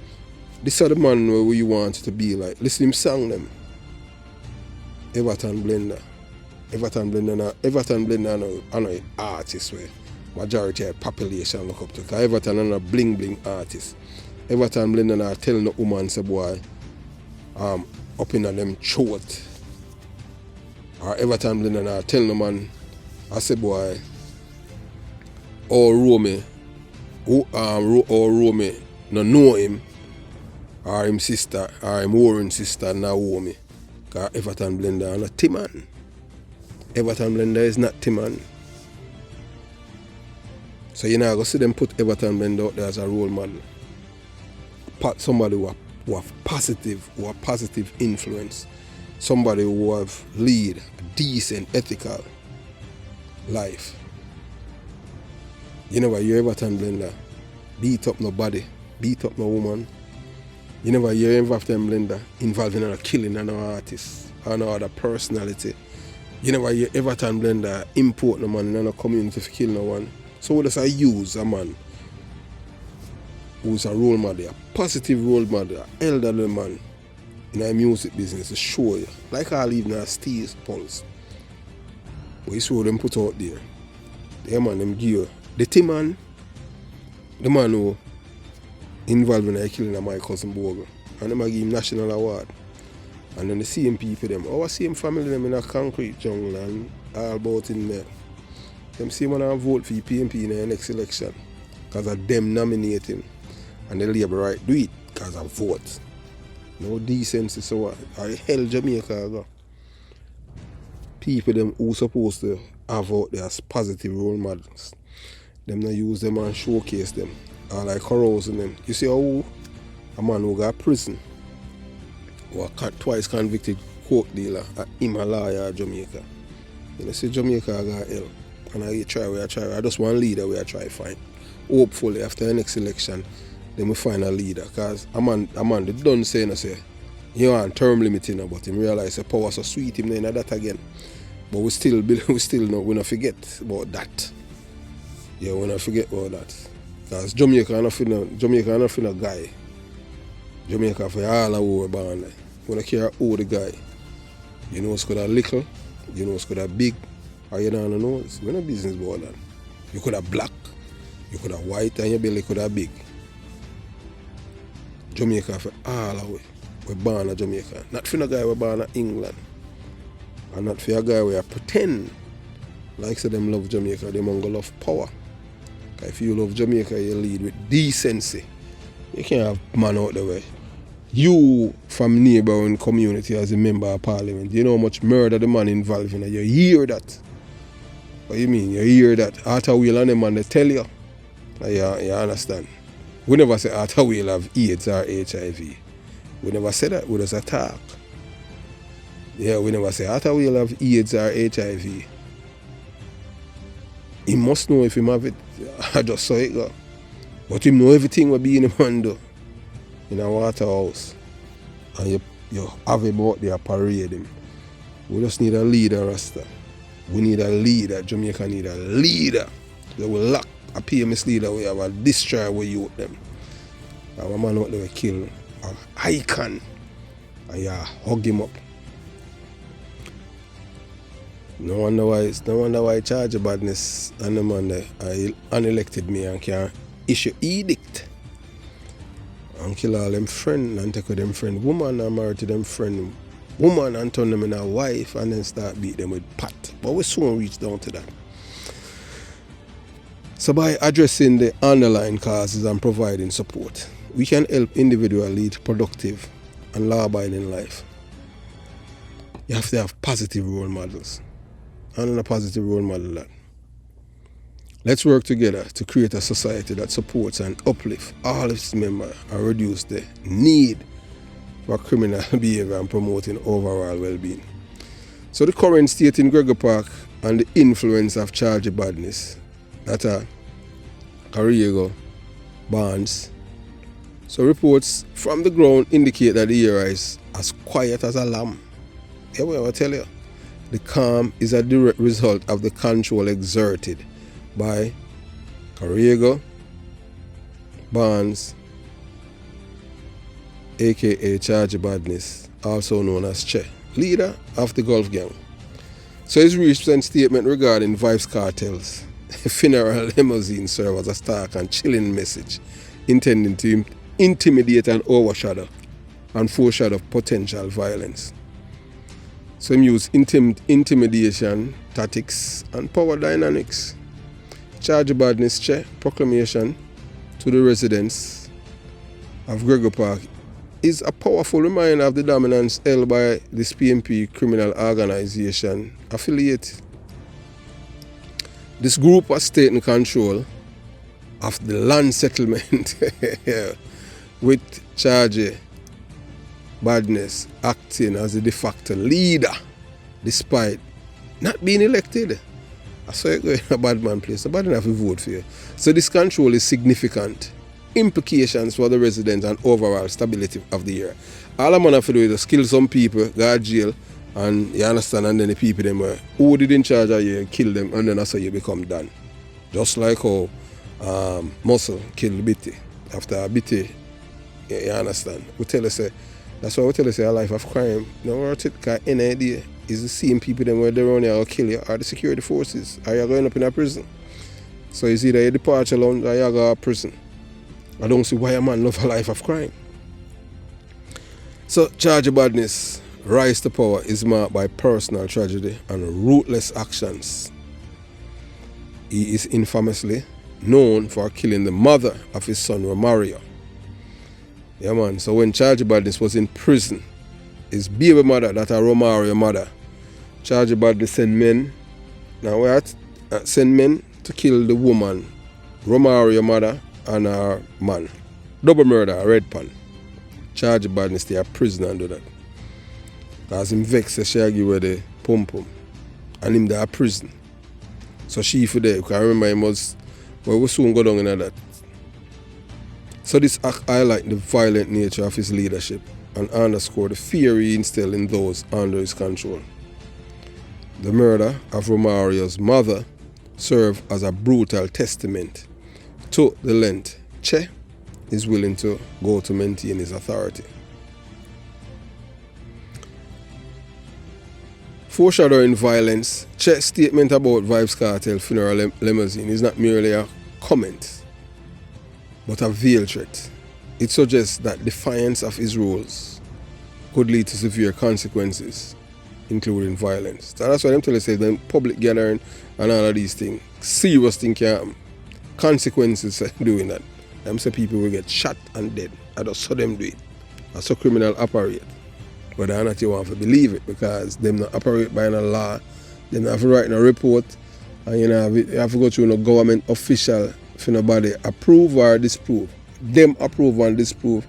this is the man where you want to be like. Listen him song them. Everton Blender. Everton Blender I know an artist where majority of population look up to. Because Everton is a bling bling artist. Everton Blender not telling the woman say boy up in them throat. Or Everton Blender not telling the man I say boy or Romy no know him or him sister or him Warren sister Naomi. Because Everton Blender are not T-Man. Everton Blender is not T-Man. So you know, I go see them put Everton Blender out there as a role model. Somebody who have positive influence. Somebody who have lead a decent, ethical life. You never hear Everton Blender beat up nobody, beat up no woman. You never hear Everton Blender involving in a killing of no artist or no other personality. You never hear Everton Blender import no man in a community to kill no one. So what does I use a man who's a role model, a positive role model, an elderly man in a music business to show you. Like I leave now Steve's Pulse. But you saw them put out there. The man them give you. The T-Man, the man who involved in the killing of my cousin Bogle. And them give him national award. And then the same people them, our same family them in a concrete jungle and all about in there. Them same man vote for PNP in the next election. Because of them nominating. And the Labour right do it because of vote. No decency, so what? How the hell Jamaica go? People them who supposed to have out there as positive role models. Them not use them and showcase them. Or like carousing them. You see how a man who got prison, who a twice convicted coke dealer at Himalaya, Jamaica. You know, see Jamaica got hell. And I try. I just one leader we I try to find. Hopefully after the next election, then we find a leader. Because a man they done saying, you want term limiting, but him realize the power so sweet him in that again. But we still not forget about that. Yeah, we not forget about that. Because Jamaica not for a guy. Jamaica for all over born. We don't care who the guy. You know it's could have little, you know it's could have big, or you don't know. We're not business about that. You could have black, you could have white, and your belly could have big. Jamaica for all the way. We're born in Jamaica. Not for a guy we're born in England. And not for a guy where pretend like say them love Jamaica, them gonna love power. If you love Jamaica, you lead with decency. You can't have man out the way. You from neighboring community as a member of parliament, you know how much murder the man involved in it. You hear that. What you mean? You hear that. After wheel on them and they tell you. You understand? We never say after wheel have AIDS or HIV. We never say that. We just attack. Yeah, we never say after wheel have AIDS or HIV. He must know if he have it. I just saw it go. But him know everything will be in the man do. In a Waterhouse. And you have him out there parade him. We just need a leader, Rasta. We need a leader. Jamaica need a leader. They will lock a PMS leader. We have a destroy we youth them. And a man out there will kill an icon. And you hug him up. No wonder why Charge Badness and the man there unelected me and can issue edict and kill all them friends and take with them friend woman and marry to them friend woman and turn them in a wife and then start beat them with pat. But we soon reach down to that. So by addressing the underlying causes and providing support, we can help individuals lead productive and law-abiding life. You have to have positive role models. And a positive role model that. Let's work together to create a society that supports and uplifts all its members and reduce the need for criminal behavior and promoting overall well-being. So the current state in Gregor Park and the influence of Charge Badness, that are Gregor, Barnes. So reports from the ground indicate that the area is as quiet as a lamb. Yeah, I will tell you. The calm is a direct result of the control exerted by Gregor, Barnes, aka Charge Badness, also known as Che, leader of the Gulf Gang. So his recent statement regarding Vybz Kartel's funeral limousine served as a stark and chilling message intending to intimidate and overshadow and foreshadow potential violence. So he used intimidation tactics and power dynamics. Charge Badness Che proclamation to the residents of Gregor Park is a powerful reminder of the dominance held by this PMP criminal organization affiliate. This group was taking control of the land settlement with Charge Badness acting as the de facto leader despite not being elected. I saw it go in a bad man place. The bad man have to vote for you. So this control is significant. Implications for the residents and overall stability of the area. All I'm gonna do is just kill some people, go to jail, and you understand, and then the people them who did in charge of you, kill them, and then that's how you become done. Just like how Muscle killed Bitty. After Bitty, you understand. We tell us that's why we tell us a life of crime. No worth it, because any idea is the same people them where they're around here will kill you, or the security forces, or you're going up in a prison. So it's either you depart alone or you go to prison. I don't see why a man love a life of crime. So Charge Badness rise to power is marked by personal tragedy and ruthless actions. He is infamously known for killing the mother of his son Romario. Yeah man, so when Charge Badness was in prison, his baby mother, that a Romario mother, Charge Badness sent men, now we send men to kill the woman, Romario mother, and her man. Double murder, a red pan. Charge Badness stay a prison and do that. Because him vex the shaggy with the pum pum. And him there a prison. So she for there, because I remember him was, well, we soon go down into that. So this act highlight the violent nature of his leadership and underscore the fear he instilled in those under his control. The murder of Romario's mother served as a brutal testament to the length Che is willing to go to maintain his authority. Foreshadowing violence, Che's statement about Vybz Kartel funeral limousine is not merely a comment, but a veiled threat. It suggests that defiance of his rules could lead to severe consequences, including violence. So that's why I'm telling you, the public gathering and all of these things, serious thing can happen. Consequences doing that. Them say people will get shot and dead. I just saw them do it. I saw criminal operate. But I not you want to believe it because them not operate by no law. Them not have to write a report and you have to go through no government official for nobody approve or disprove. Them approve and disprove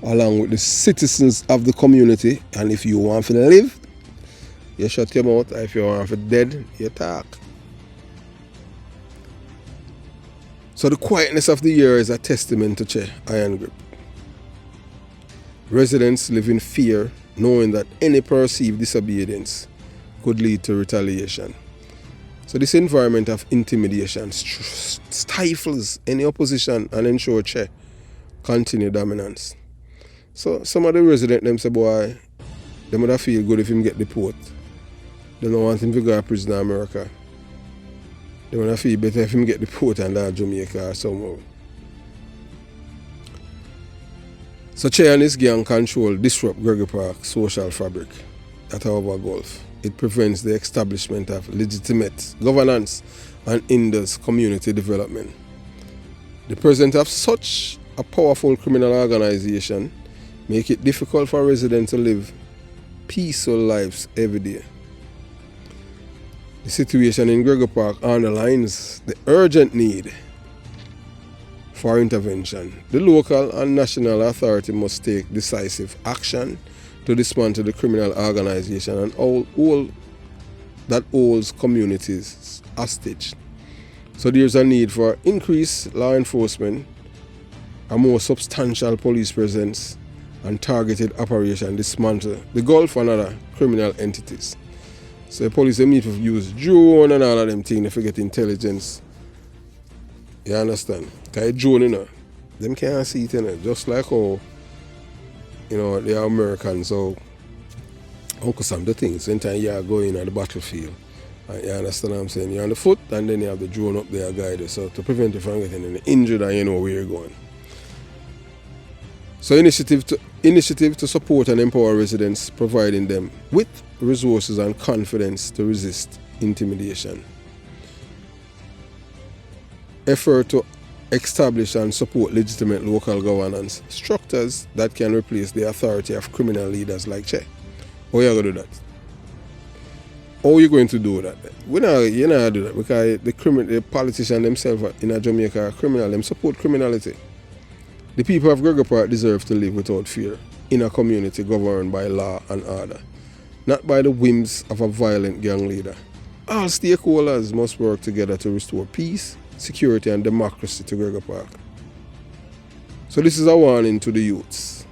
along with the citizens of the community. And if you want to live, you shut your mouth. If you want to dead, you talk. So the quietness of the year is a testament to Che iron grip. Residents live in fear, knowing that any perceived disobedience could lead to retaliation. So this environment of intimidation stifles any opposition and ensures Che continued dominance. So some of the residents them say, boy, they would have feel good if him get deported. They don't want him to go to prison in America. They want to feel better if him get deported and Jamaica or somewhere. So Che and his gang control disrupt Gregor Park social fabric at our Gulf. It prevents the establishment of legitimate governance and hinders community development. The presence of such a powerful criminal organization make it difficult for residents to live peaceful lives every day. The situation in Gregor Park underlines the urgent need for intervention. The local and national authority must take decisive action to dismantle the criminal organization and all that holds communities hostage. So there's a need for increased law enforcement, a more substantial police presence, and targeted operation dismantle the Gulf and other criminal entities. So the police need to use drone and all of them things to get intelligence. You understand? Because drone, them can't see it, just like how, they are Americans. So, Uncle Sam, the thing, sometimes you are going on the battlefield. And you understand what I'm saying? You're on the foot and then you have the drone up there guide you. So to prevent you from getting injured and you know where you're going. So initiative to support and empower residents, providing them with resources and confidence to resist intimidation. Effort to establish and support legitimate local governance structures that can replace the authority of criminal leaders like Che. How you going to do that? How are you going to do that? You're not going to do that because the politicians themselves in Jamaica are criminal. They support criminality. The people of Gregor Park deserve to live without fear in a community governed by law and order, not by the whims of a violent gang leader. All stakeholders must work together to restore peace, security and democracy to Gregor Park. So this is a warning to the youths.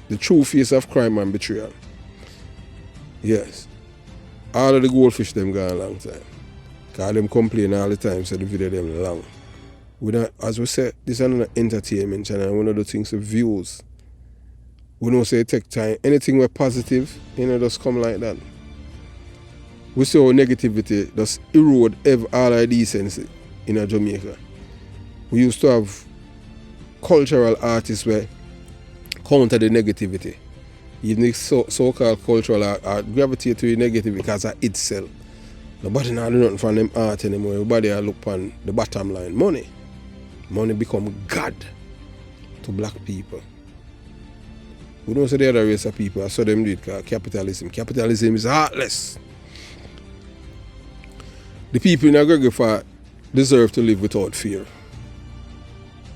The true face of crime and betrayal. Yes. All of the goldfish them gone a long time. Because them complain all the time, so the video them long. As we said, this is an entertainment channel. We don't do things with views. We don't say it take time. Anything we're positive, just come like that. We see how negativity just erode all our decency in Jamaica. We used to have cultural artists where counter the negativity. Even the so-called cultural art gravitate to the negative because of itself. Nobody now do nothing from them art anymore. Everybody look on the bottom line. Money. Money become God to black people. We don't say the other race of people. I saw them do it because capitalism. Capitalism is heartless. The people in Gregor Park deserve to live without fear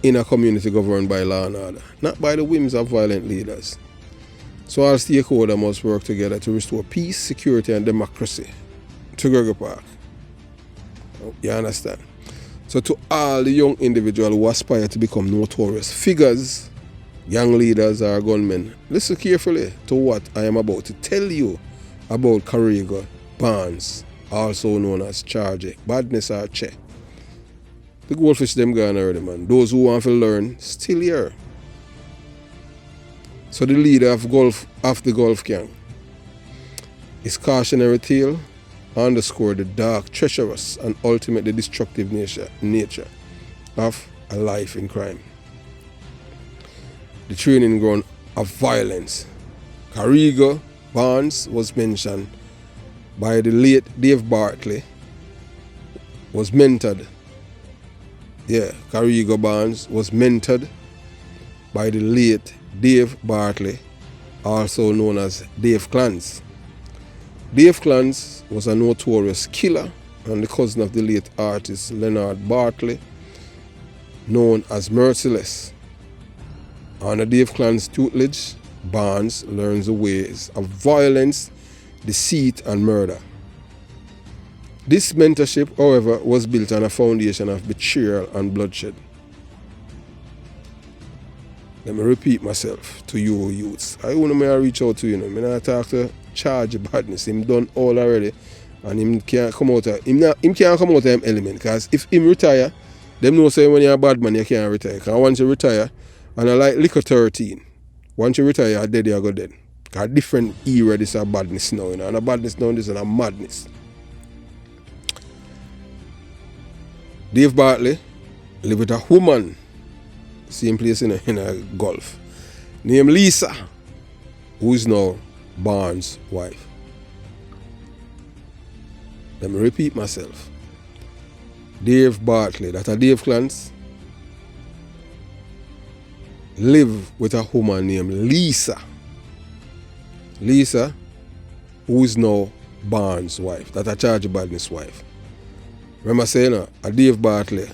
in a community governed by law and order, not by the whims of violent leaders. So all stakeholders must work together to restore peace, security and democracy to Gregor Park. You understand? So to all the young individuals who aspire to become notorious figures, young leaders or gunmen, listen carefully to what I am about to tell you about Gregor Barnes, also known as Charge Badness or Che. The goldfish them gone already, man. Those who want to learn, still here. So the leader of the Gulf gang, his cautionary tale underscored the dark, treacherous and ultimately destructive nature of a life in crime. The training ground of violence. Gregor Barnes was mentioned by the late Dave Bartley, was mentored. Gregor Barnes was mentored by the late Dave Bartley, also known as Dave Clans. Dave Clans was a notorious killer and the cousin of the late artist Leonard Bartley, known as Merciless. Under Dave Clans' tutelage, Barnes learns the ways of violence, deceit and murder. This mentorship, however, was built on a foundation of betrayal and bloodshed. Let me repeat myself to you youths. I want to reach out to you. I not talk to Charge Badness. Him done all already, and him can't come out of him can't come out of him element. Because if him retire, them know say when you're a bad man you can't retire. Because once you retire, and I like liquor 13. Once you retire, you're dead, you go dead. Because different era this is a badness now, and a badness now this is a madness. Dave Bartley live with a woman, same place in a Gulf, named Lisa, who is now Barnes' wife. Let me repeat myself. Dave Bartley, that are Dave Clans, live with a woman named Lisa. Lisa, who is now Barnes' wife, that a Charge Badness' wife. Remember saying a Dave Bartley,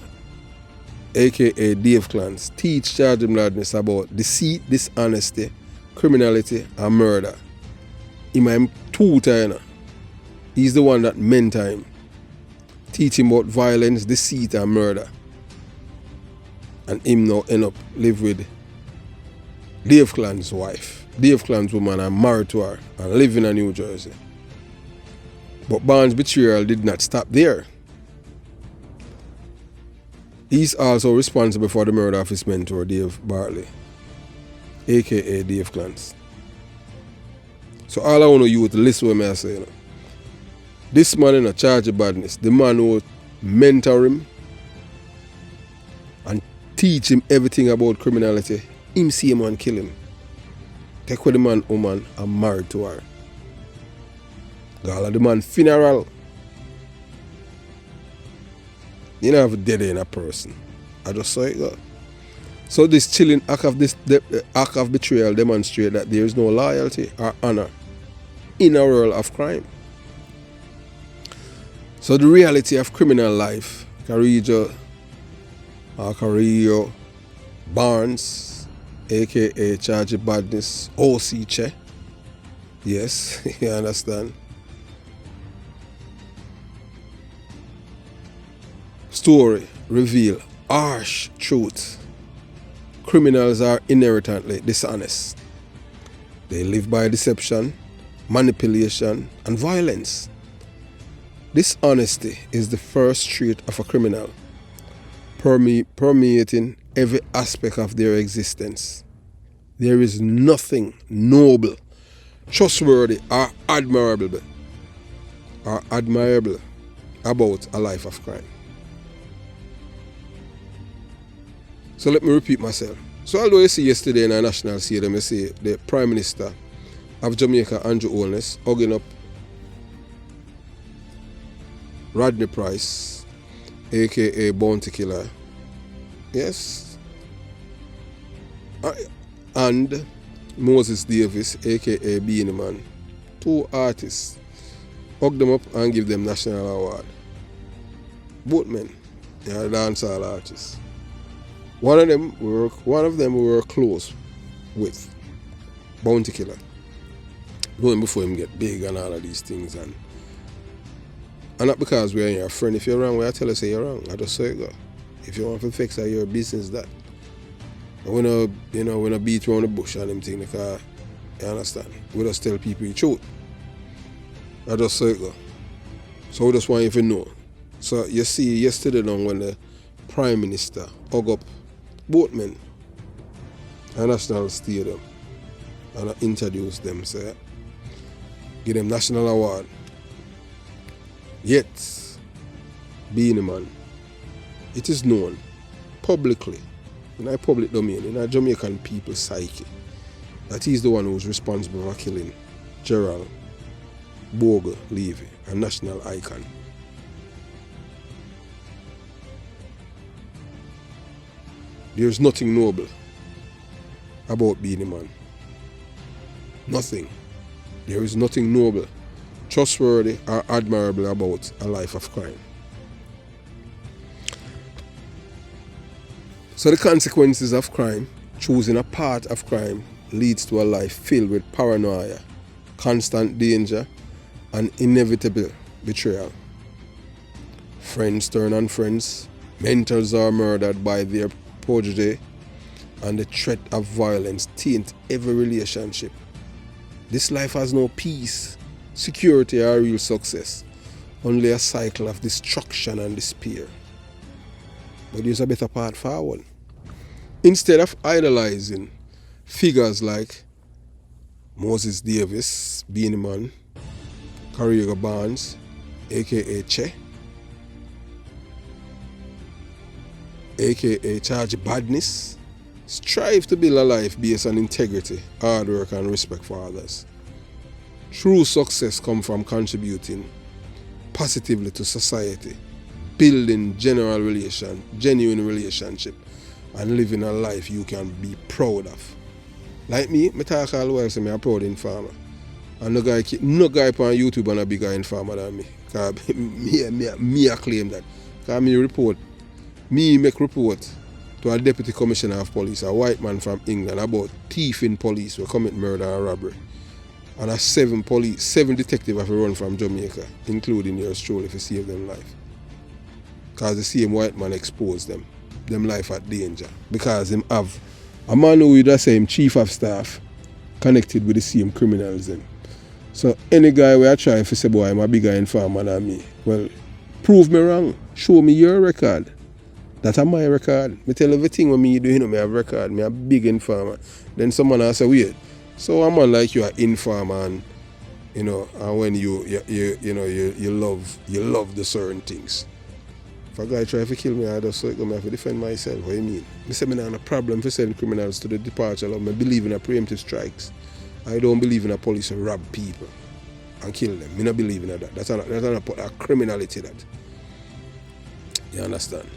aka Dave Clans, teach Charge Badness about deceit, dishonesty, criminality and murder. I'm tutor. He's the one that mentor him. Teach him about violence, deceit and murder. And him now end up live with Dave Clans' wife. Dave Clans' woman and married to her and live in New Jersey. But Barnes' betrayal did not stop there. He's also responsible for the murder of his mentor, Dave Bartley, aka Dave Clans. So all I want you to listen to what I say. This man in a Charge of Badness, the man who mentor him and teach him everything about criminality, him see him and kill him. Take with the man woman and married to her. Gala the man funeral. You know have dead in a person. I just saw it go. So this chilling act of betrayal demonstrates that there is no loyalty or honor in a world of crime. So the reality of criminal life, Carrillo Barnes, aka Charge Badness, OC Che. Yes, you understand. Story reveal harsh truth. Criminals are inherently dishonest. They live by deception, manipulation, and violence. Dishonesty is the first trait of a criminal, permeating every aspect of their existence. There is nothing noble, trustworthy, or admirable about a life of crime. So let me repeat myself. So although you see yesterday in our national stadium, you see the Prime Minister of Jamaica, Andrew Holness, hugging up Rodney Price, aka Bounty Killer. Yes. And Moses Davis, aka Beanie Man. 2 artists. Hug them up and give them national award. Both men. They are dancehall artists. One of them we were close with, Bounty Killer. Going before him get big and all of these things, and not because we're your friend. If you're wrong, I tell you say you're wrong. I just say go. If you want to fix that, your business that. And we no beat around the bush and them thing, because you understand. We just tell people the truth. I just say go. So we just want you to know. So you see yesterday now when the Prime Minister hug up both men at National Stadium and I introduce them, say, give them national award. Yet, being a man, it is known publicly, in a public domain, in a Jamaican people's psyche, that he's the one who's responsible for killing Gerald Bogle Levy, a national icon. There's nothing noble about being a man. Nothing. There is nothing noble, trustworthy, or admirable about a life of crime. So the consequences of crime, choosing a path of crime, leads to a life filled with paranoia, constant danger, and inevitable betrayal. Friends turn on friends, mentors are murdered by their protege, and the threat of violence taint every relationship. This life has no peace, security, or real success, only a cycle of destruction and despair. But there's a better path forward. Instead of idolizing figures like Moses Davis, Beanie Man, Gregor Barnes, aka Che, aka Charge Badness, strive to build a life based on integrity, hard work, and respect for others. True success comes from contributing positively to society, building genuine relationship, and living a life you can be proud of. Like me talk all the while, say I'm a proud informer. And no guy on YouTube and a bigger informer than me. Because me I claim that. Because me make report to a deputy commissioner of police, a white man from England, about thieving police who commit murder and robbery. And a 7 detectives have run from Jamaica, including yours truly, to save them life. Because the same white man exposed them life at danger. Because him have a man who would say him chief of staff connected with the same criminals then. So any guy where I try to say, boy, I'm a bigger informer than me, well, prove me wrong. Show me your record. That's my record. I tell everything what me do, I have a record. I'm a big informer. Then someone else say, weird. So a man like you are informer, and and when you love the certain things. If a guy try to kill me, I just so I have to defend myself. What do you mean? I say I have a problem for sending criminals to the departure of. I believe in a preemptive strikes. I don't believe in a police who rob people and kill them. I don't believe in that. That's not a criminality that. You understand?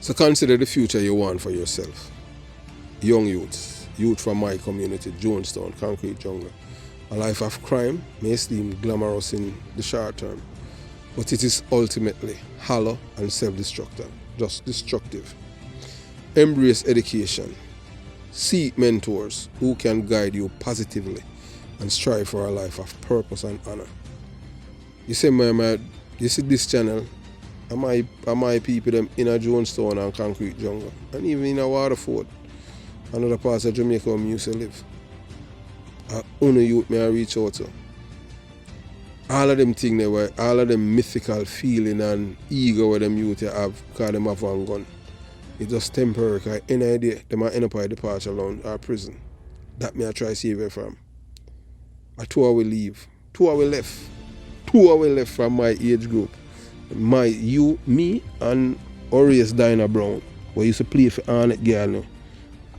So consider the future you want for yourself. Young youths, youth from my community, Jonestown, Concrete Jungle. A life of crime may seem glamorous in the short term, but it is ultimately hollow and self-destructive. Just destructive. Embrace education. Seek mentors who can guide you positively and strive for a life of purpose and honor. You see, you see this channel, and my people them in a Jonestown and Concrete Jungle, and even in a Waterford, another parts of Jamaica where I used to live. Only youth may I reach out to. All of them things they were, all of them mythical feeling and ego where them youth have, because them have one gun. It's just temporary, because any idea, they might end up at a departure lounge or prison. That may I try to save you from. A two will leave. Two will left. Two will left from my age group. Me and Orius Dinah Brown, who used to play for Arnett Girl now.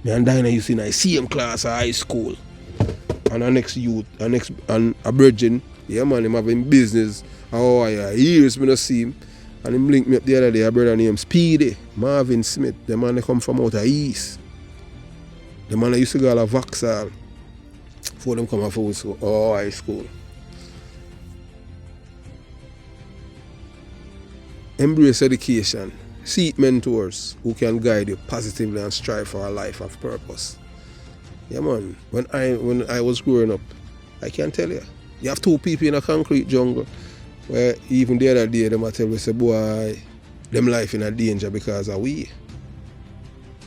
Me and Dinah used to in the same class at high school. And our next youth, and a virgin, yeah man, him having business. Oh yeah, years me not see him. And him linked me up the other day, a brother named Speedy, Marvin Smith. The man they come from out of East. The man I used to go to Vauxhall before them come off high school. Embrace education. Seek mentors who can guide you positively and strive for a life of purpose. Yeah man, when I was growing up, I can tell you, you have two people in a Concrete Jungle where even the other day, they might tell me, say, boy, them life in a danger because of we.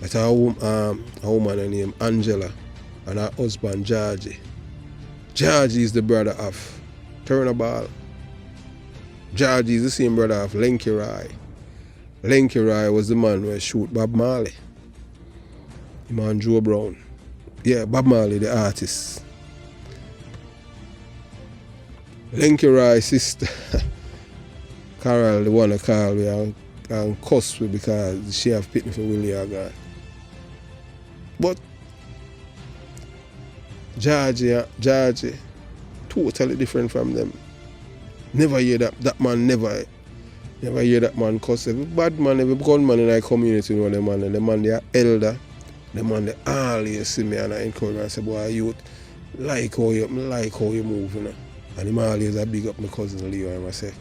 But a woman named Angela and her husband, Georgie. Georgie is the brother of Turnerball. Georgie is the same brother of Lenky Roy. Lenky Roy was the man who shoot Bob Marley. The man Joe Brown. Yeah, Bob Marley, the artist. Lenky Roy's sister, Carol, the one that called me and cussed me because she have pity for Willie Hagan. But Georgie, totally different from them. Never hear that man, never hear that man cuss. Every bad man, every gunman in our community know the man they are elder. The man they always see me and I encourage me and say, boy, youth, like how you move, you know. And him always I big up my cousin Leo and I say,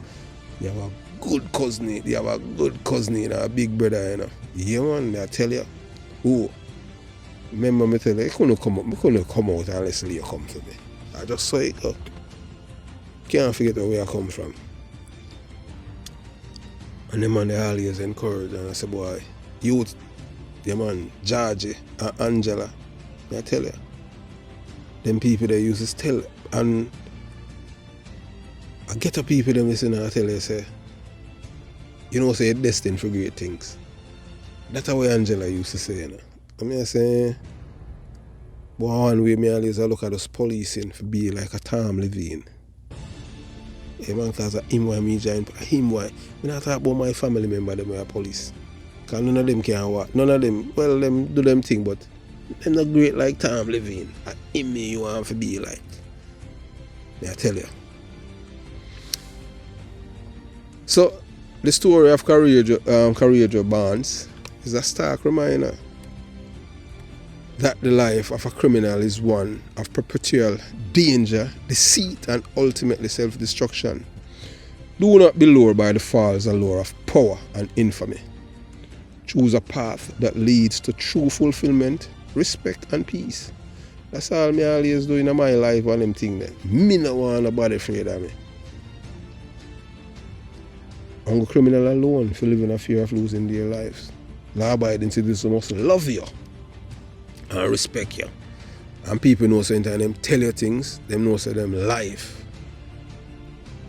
you have a good cousin, a big brother, you know. Yeah man, I tell you. Oh, remember me tell you, I couldn't come out unless Leo come to me. I just saw it go. Can't forget where I come from. And the man they always encourage and I say, boy, youth, yeah man, Georgie and Angela, I tell you, them people they used to tell, and I get to people them listen and I tell you, say, you know, say you're destined for great things. That's how Angela used to say, you know. I mean, I say, but one way me always look at us policing for being like a Tom Levine. Yeah, man, because him why me join, him why. We not talk about my family member them who are police. Because none of them can work. None of them, well, them do them thing, but them not great like Tom Levine. Him me you want to be like. I tell you. So, the story of Courageous Barnes is a stark reminder that the life of a criminal is one of perpetual danger, deceit, and ultimately self-destruction. Do not be lured by the false allure of power and infamy. Choose a path that leads to true fulfillment, respect, and peace. That's all me always do in my life and them things there. Me no want nobody afraid of me. I'm a criminal alone for living a fear of losing their lives. Law-abiding citizens must love you and respect you. And people know so in time them tell you things, them know so them life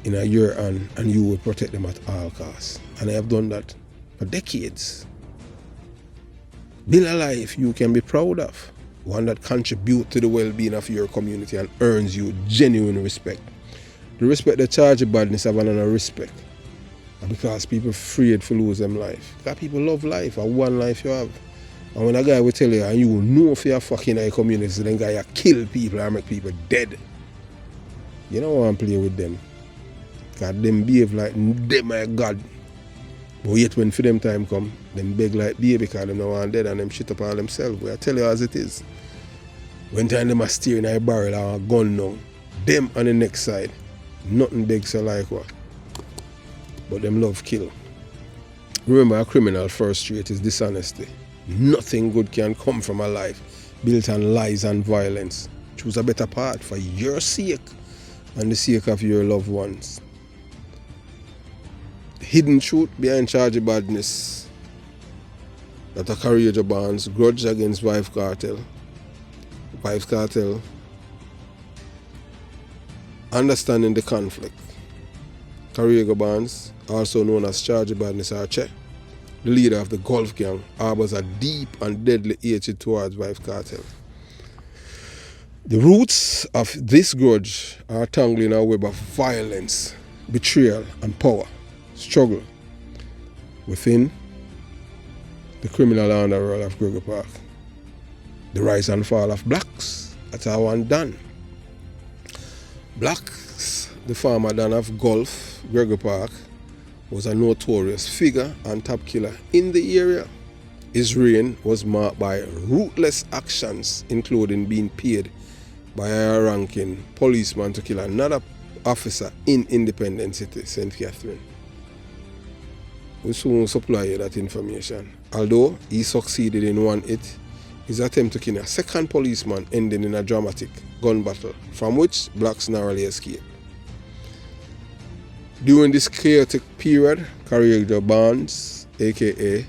in a year and you will protect them at all costs. And I have done that for decades. Build a life you can be proud of. One that contributes to the well-being of your community and earns you genuine respect. The respect that Charge Badness have another respect. Because people afraid to lose them life. Because people love life, and one life you have. And when a guy will tell you, and you will know for your fucking community, then guy you kill people and make people dead. You don't want to play with them. Because them behave like them are God. But yet when for them time come, them beg like baby because them no want dead and them shit up all themselves. But I tell you as it is. When time them a steer in a barrel or a gun now, them on the next side, nothing begs so like what. But them love kill. Remember, a criminal first trait is dishonesty. Nothing good can come from a life built on lies and violence. Choose a better path for your sake and the sake of your loved ones. The hidden truth behind Charge Badness that a Courageous Barnes grudge against Vybz Kartel. Vybz Kartel understanding the conflict. Gregor Barnes, also known as Charge Badness or Che, the leader of the Gulf Gang, harbors a deep and deadly hatred towards Vybz Kartel. The roots of this grudge are tangled in a web of violence, betrayal and power, struggle within the criminal underworld of Gregor Park. The rise and fall of blacks, that's how one done. Blacks, the former Don of Gulf, Gregor Park, was a notorious figure and top killer in the area. His reign was marked by ruthless actions, including being paid by a higher-ranking policeman to kill another officer in Independent City, St. Catherine. We soon supply you that information. Although he succeeded in one hit, his attempt to kill a second policeman ended in a dramatic gun battle, from which blacks narrowly escaped. During this chaotic period, Gregor Barnes, aka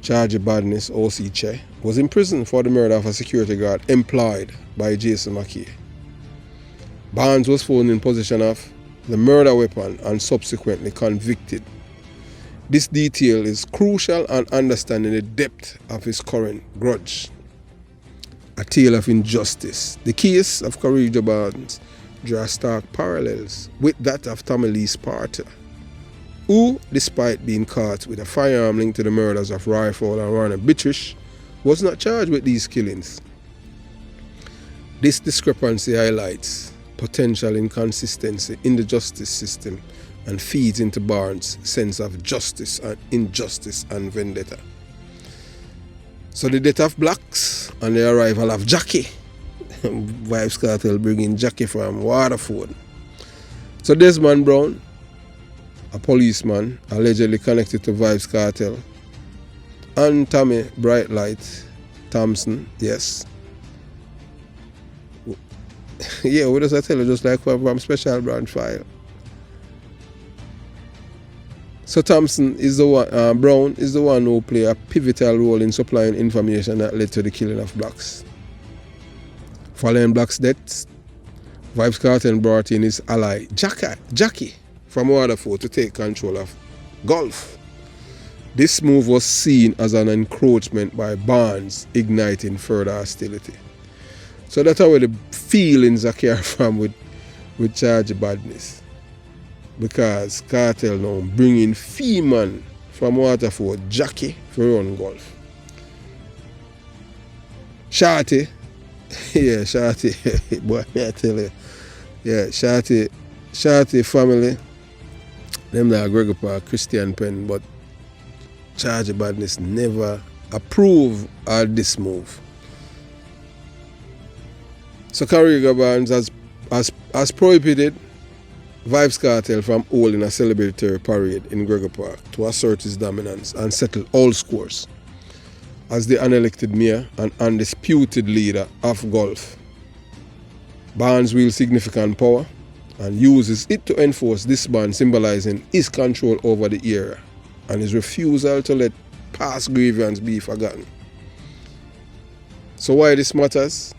Charge Badness, OC Che, was imprisoned for the murder of a security guard employed by Jason McKay. Barnes was found in possession of the murder weapon and subsequently convicted. This detail is crucial in understanding the depth of his current grudge. A tale of injustice. The case of Gregor Barnes draws stark parallels with that of Tommy Lee Sparta, who, despite being caught with a firearm linked to the murders of Roy Fowler and Warner Bittrish, was not charged with these killings. This discrepancy highlights potential inconsistency in the justice system and feeds into Barnes' sense of justice and injustice and vendetta. So the death of blacks and the arrival of Jackie, Vybz Kartel bringing Jackie from Waterford. So Desmond Brown, a policeman allegedly connected to Vybz Kartel, and Tommy Brightlight Thompson, yes. Yeah, what does I tell you? Just like from Special Branch File. So Thompson is the one, Brown is the one who played a pivotal role in supplying information that led to the killing of blacks. Following blacks' deaths, Vybz Kartel brought in his ally Jackie from Waterford to take control of Gulf. This move was seen as an encroachment by Barnes, igniting further hostility. So that's how the feelings are carried from with Charge Badness. Because Kartel now bringing Feeman from Waterford, Jackie, for run Gulf. Shorty, yeah, Shorty, boy, I tell you, yeah, Shorty family, them that Gregor Park, Christian Penn, but Charge Badness never approve of this move. So Gregor Barnes has prohibited Vybz Kartel from holding a celebratory parade in Gregor Park to assert his dominance and settle all scores as the unelected mayor and undisputed leader of Gulf. Barnes wields significant power and uses it to enforce this ban, symbolizing his control over the area and his refusal to let past grievances be forgotten. So why this matters?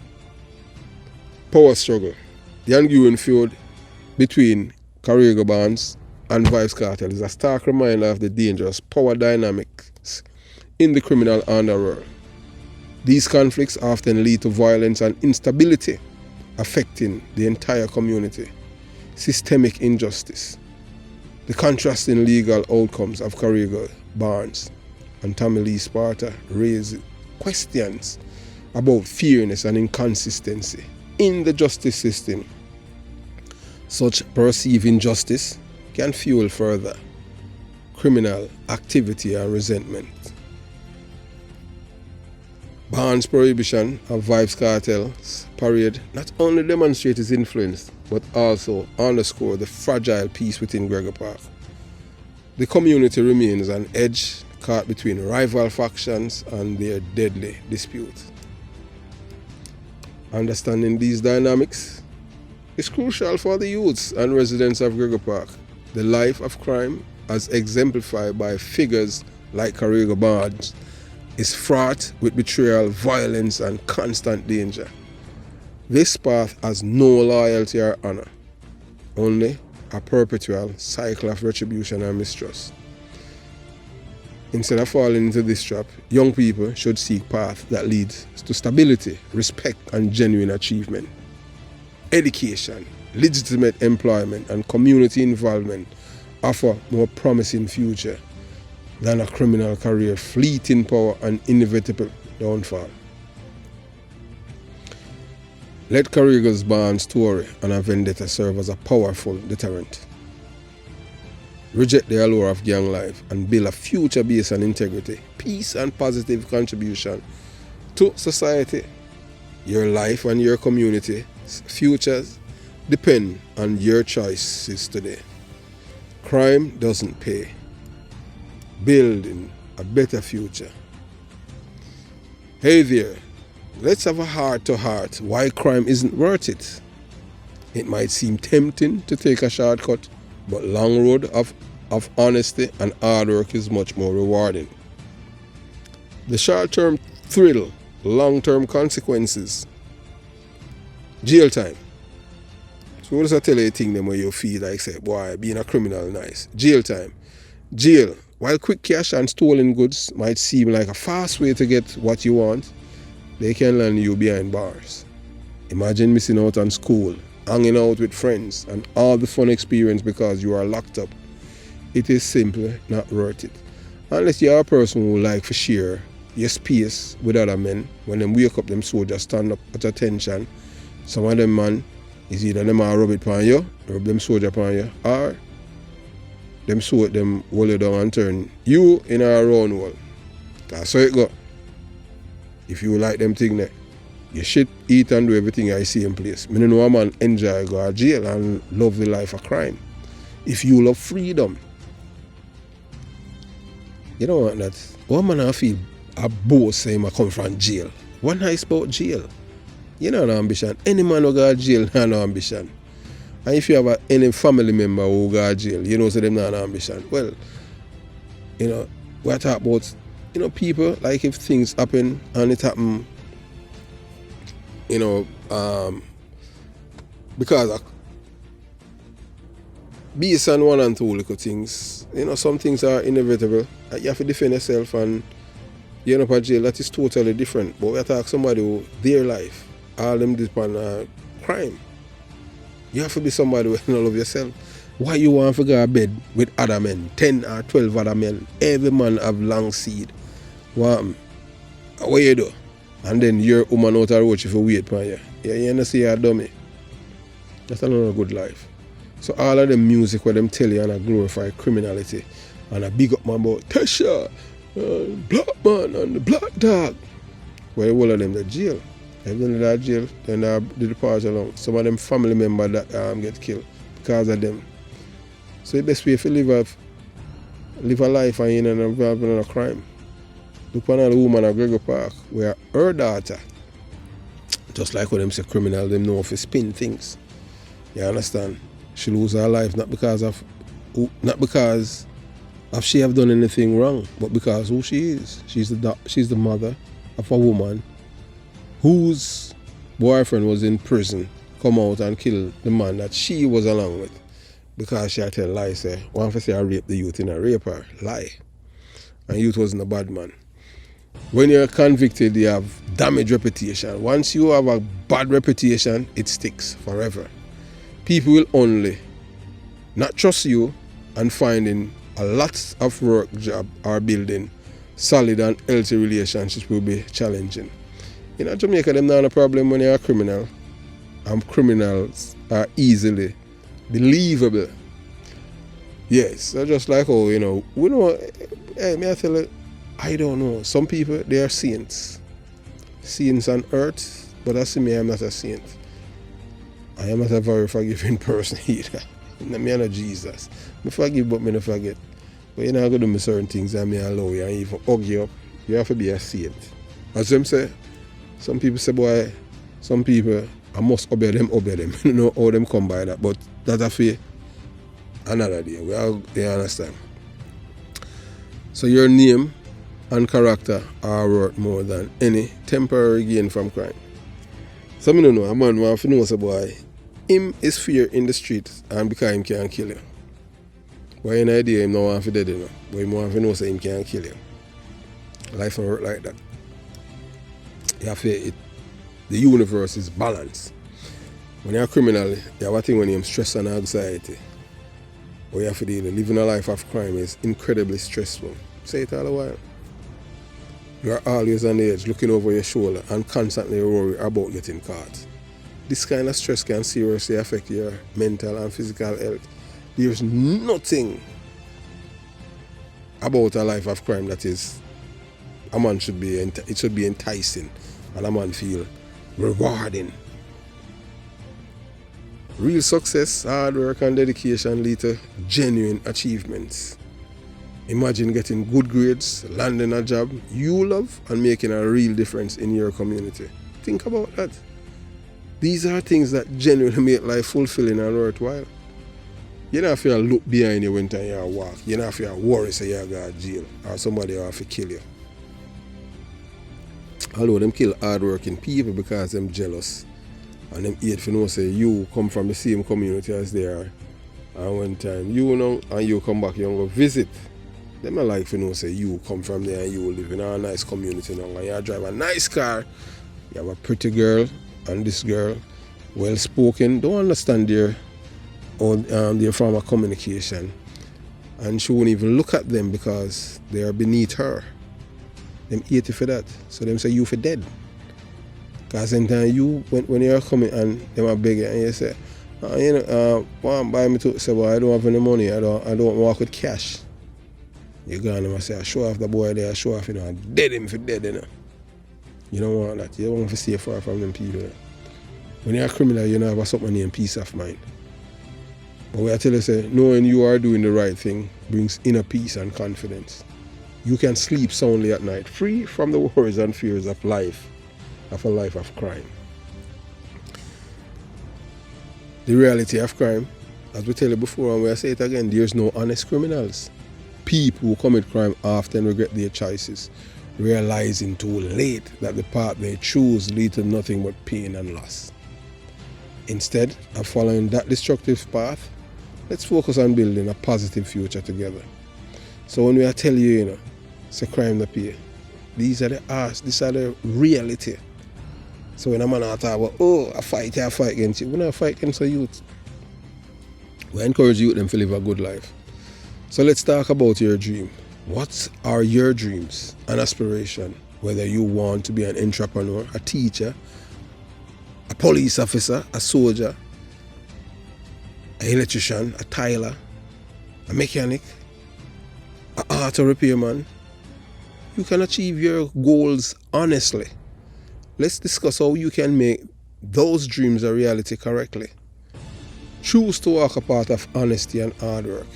Power struggle. The ongoing feud between Gregor Barnes and Vybz Kartel is a stark reminder of the dangerous power dynamics in the criminal underworld. These conflicts often lead to violence and instability, affecting the entire community. Systemic injustice. The contrasting legal outcomes of Gregor Barnes and Tommy Lee Sparta raise questions about fairness and inconsistency in the justice system. Such perceived injustice can fuel further criminal activity and resentment. Barnes' prohibition of Vybz Kartel's parade not only demonstrates its influence, but also underscore the fragile peace within Gregor Park. The community remains an edge caught between rival factions and their deadly dispute. Understanding these dynamics is crucial for the youths and residents of Gregor Park. The life of crime, as exemplified by figures like Gregor Park, is fraught with betrayal, violence, and constant danger. This path has no loyalty or honor, only a perpetual cycle of retribution and mistrust. Instead of falling into this trap, young people should seek paths that lead to stability, respect, and genuine achievement. Education, legitimate employment, and community involvement offer more promising future than a criminal career, fleeting power, and inevitable downfall. Let Gregor Park's story and a vendetta serve as a powerful deterrent. Reject the allure of gang life and build a future based on integrity, peace, and positive contribution to society. Your life and your community's futures depend on your choices today. Crime doesn't pay. Building a better future. Hey there, let's have a heart-to-heart why crime isn't worth it. It might seem tempting to take a shortcut, but long road of honesty and hard work is much more rewarding. The short-term thrill, long-term consequences. Jail time. So what does I tell you a thing them where you feel like say, boy, being a criminal nice. Jail time. Jail. While quick cash and stolen goods might seem like a fast way to get what you want, they can land you behind bars. Imagine missing out on school, hanging out with friends, and all the fun experience because you are locked up. It is simply not worth it. Unless you are a person who like to share your space with other men. When them wake up, them soldiers stand up at attention. Some of them man is either them rub it upon you, rub them soldier upon you, or them sort them hold you down and turn you in a round hole. That's how it go. If you like them thing there, you shit, eat and do everything I see in place. I don't know a man enjoy go to jail and love the life of crime. If you love freedom, you don't want that. One man I feel a boss saying I come from jail. What nice about jail? You know no ambition. Any man who go to jail has no ambition. And if you have any family member who go to jail, you know so them not ambition. Well, you know, we talk about, you know, people, like if things happen and it happen, you know, because of based on one and two little things, you know, some things are inevitable. You have to defend yourself and you end up at jail. That is totally different. But we talk somebody who their life, all them depend on crime. You have to be somebody who don't love yourself. Why you want to go to bed with other men, 10 or 12 other men? Every man have long seed. What you do? And then your woman out of roach if you wait for you. You know, see you're a dummy. That's not a good life. So all of the music where them tell you and glorify criminality and a big up man about Tesha, black man and the black dog. Where all of them in jail. If they're in that jail, then they depart along. Some of them family members that get killed because of them. So the best way if you live a life and you're not involved in a crime. Look at the woman at Gregor Park where her daughter, just like when them say criminal, them know if to spin things. You understand? She lose her life not because of she have done anything wrong, but because who she is. She's the mother of a woman whose boyfriend was in prison, come out and kill the man that she was along with. Because she had tell lie, say, one for say I raped the youth in a rape her. Lie. And youth wasn't a bad man. When you're convicted, you have damaged reputation. Once you have a bad reputation, it sticks forever. People will only not trust you and finding a lot of work job or building solid and healthy relationships will be challenging. In Jamaica, them not a problem when you're a criminal. And criminals are easily believable. Yes, so just like how, we know, hey, may I tell you, I don't know. Some people, they are saints. Saints on earth, but as me, I'm not a saint. I am not a very forgiving person either. I'm not Jesus. I forgive, but I don't forget. But you're not going to do me certain things that may allow you and even hug you up. You have to be a saint. As them say, some people say, boy, some people, I must obey them. I don't know how them come by that, but that's a fear. Another day, you understand. So your name and character are worth more than any temporary gain from crime. So I don't know, a man wants to know, say, boy, him is fear in the street and because him can kill you. But in idea, him not want to dead, you know. But him want to know, say him can kill you. Life don't work like that. You have to, the universe is balanced. When you're a criminal, you have a thing when you're stress and anxiety. What you have to deal with, living a life of crime is incredibly stressful. Say it all the while. You are always on the edge, looking over your shoulder and constantly worry about getting caught. This kind of stress can seriously affect your mental and physical health. There's nothing about a life of crime that is, a man should be, it should be enticing and a man feel rewarding. Real success, hard work and dedication lead to genuine achievements. Imagine getting good grades, landing a job you love and making a real difference in your community. Think about that. These are things that genuinely make life fulfilling and worthwhile. You don't have to look behind you when you walk. You don't have to worry say you go to jail or somebody will have to kill you. Although them kill hard-working people because them jealous. And them hate for know say you come from the same community as they are. And one time you know and you come back, you go visit. Them not like for know say you come from there and you live in a nice community now. And you drive a nice car. You have a pretty girl and this girl, well spoken, don't understand their form of communication. And she won't even look at them because they are beneath her. Them hate you for that. So them say you for dead. Because sometimes you, when you're coming and them are begging and you say, want buy me to say, well, I don't have any money, I don't walk with cash. You go and them say, I show off the boy there, I show off, dead him for dead, You don't want that. You don't want to stay far from them people. When you're a criminal, you don't have something named peace of mind. But what I tell you, say, knowing you are doing the right thing brings inner peace and confidence. You can sleep soundly at night, free from the worries and fears of life. Of a life of crime. The reality of crime, as we tell you before and we'll say it again, there's no honest criminals. People who commit crime often regret their choices, realizing too late that the path they choose leads to nothing but pain and loss. Instead of following that destructive path, let's focus on building a positive future together. So when we tell you, say crime not pay, these are the arts, these are the reality. So when a man talk about, I fight against you. We don't fight against the youth. We encourage youth them to live a good life. So let's talk about your dream. What are your dreams and aspiration? Whether you want to be an entrepreneur, a teacher, a police officer, a soldier, an electrician, a tiler, a mechanic, an auto repairman. You can achieve your goals honestly. Let's discuss how you can make those dreams a reality correctly. Choose to walk a path of honesty and hard work.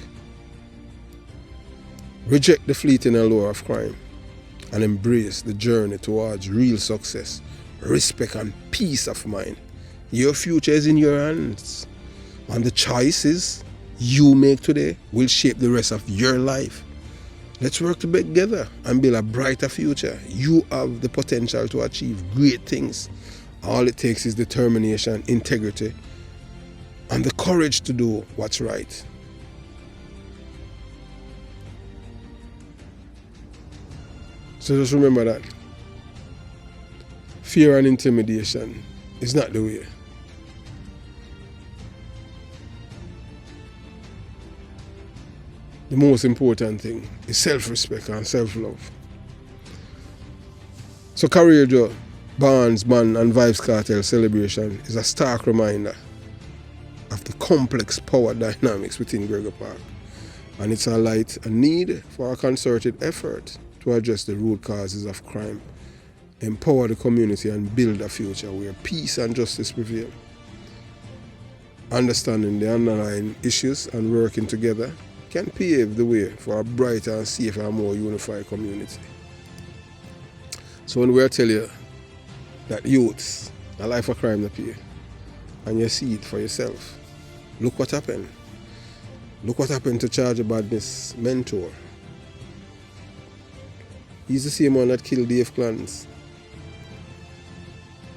Reject the fleeting allure of crime and embrace the journey towards real success, respect and peace of mind. Your future is in your hands, and the choices you make today will shape the rest of your life. Let's work together and build a brighter future. You have the potential to achieve great things. All it takes is determination, integrity, and the courage to do what's right. So just remember that fear and intimidation is not the way. The most important thing is self-respect and self-love. So Career Joe, Barnes, Band and Vybz Kartel celebration is a stark reminder of the complex power dynamics within Gregor Park. And it's a need for a concerted effort to address the root causes of crime, empower the community and build a future where peace and justice prevail. Understanding the underlying issues and working together can pave the way for a brighter and safer and more unified community. So when we tell you that youths, a life of crime not pay, and you see it for yourself, look what happened. Look what happened to Charge Badness' mentor. He's the same one that killed Dave Clans.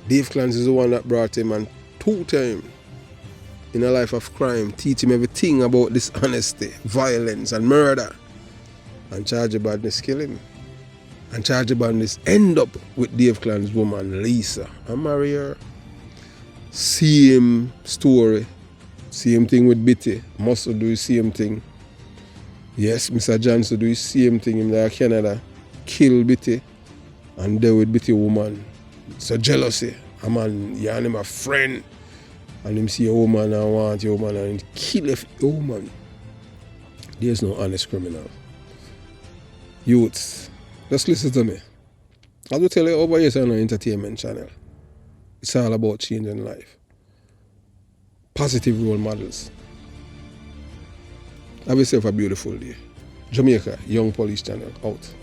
Dave Clans is the one that brought him and taught him in a life of crime, teach him everything about dishonesty, violence and murder. And Charge Badness killed him. And Charge Badness end up with Dave Clans' woman, Lisa, and marry her. Same story. Same thing with Bitty. Muscle do the same thing. Yes, Mr. Johnson do the same thing in Canada. Kill Bitty. And there with Bitty woman. So jealousy. A man, you and him a friend. And him see a woman and want your woman and kill a woman. There's no honest criminal. Youths, just listen to me. I will tell you over here on an entertainment channel. It's all about changing life. Positive role models. Have yourself a beautiful day. Jamaica Young Police Channel out.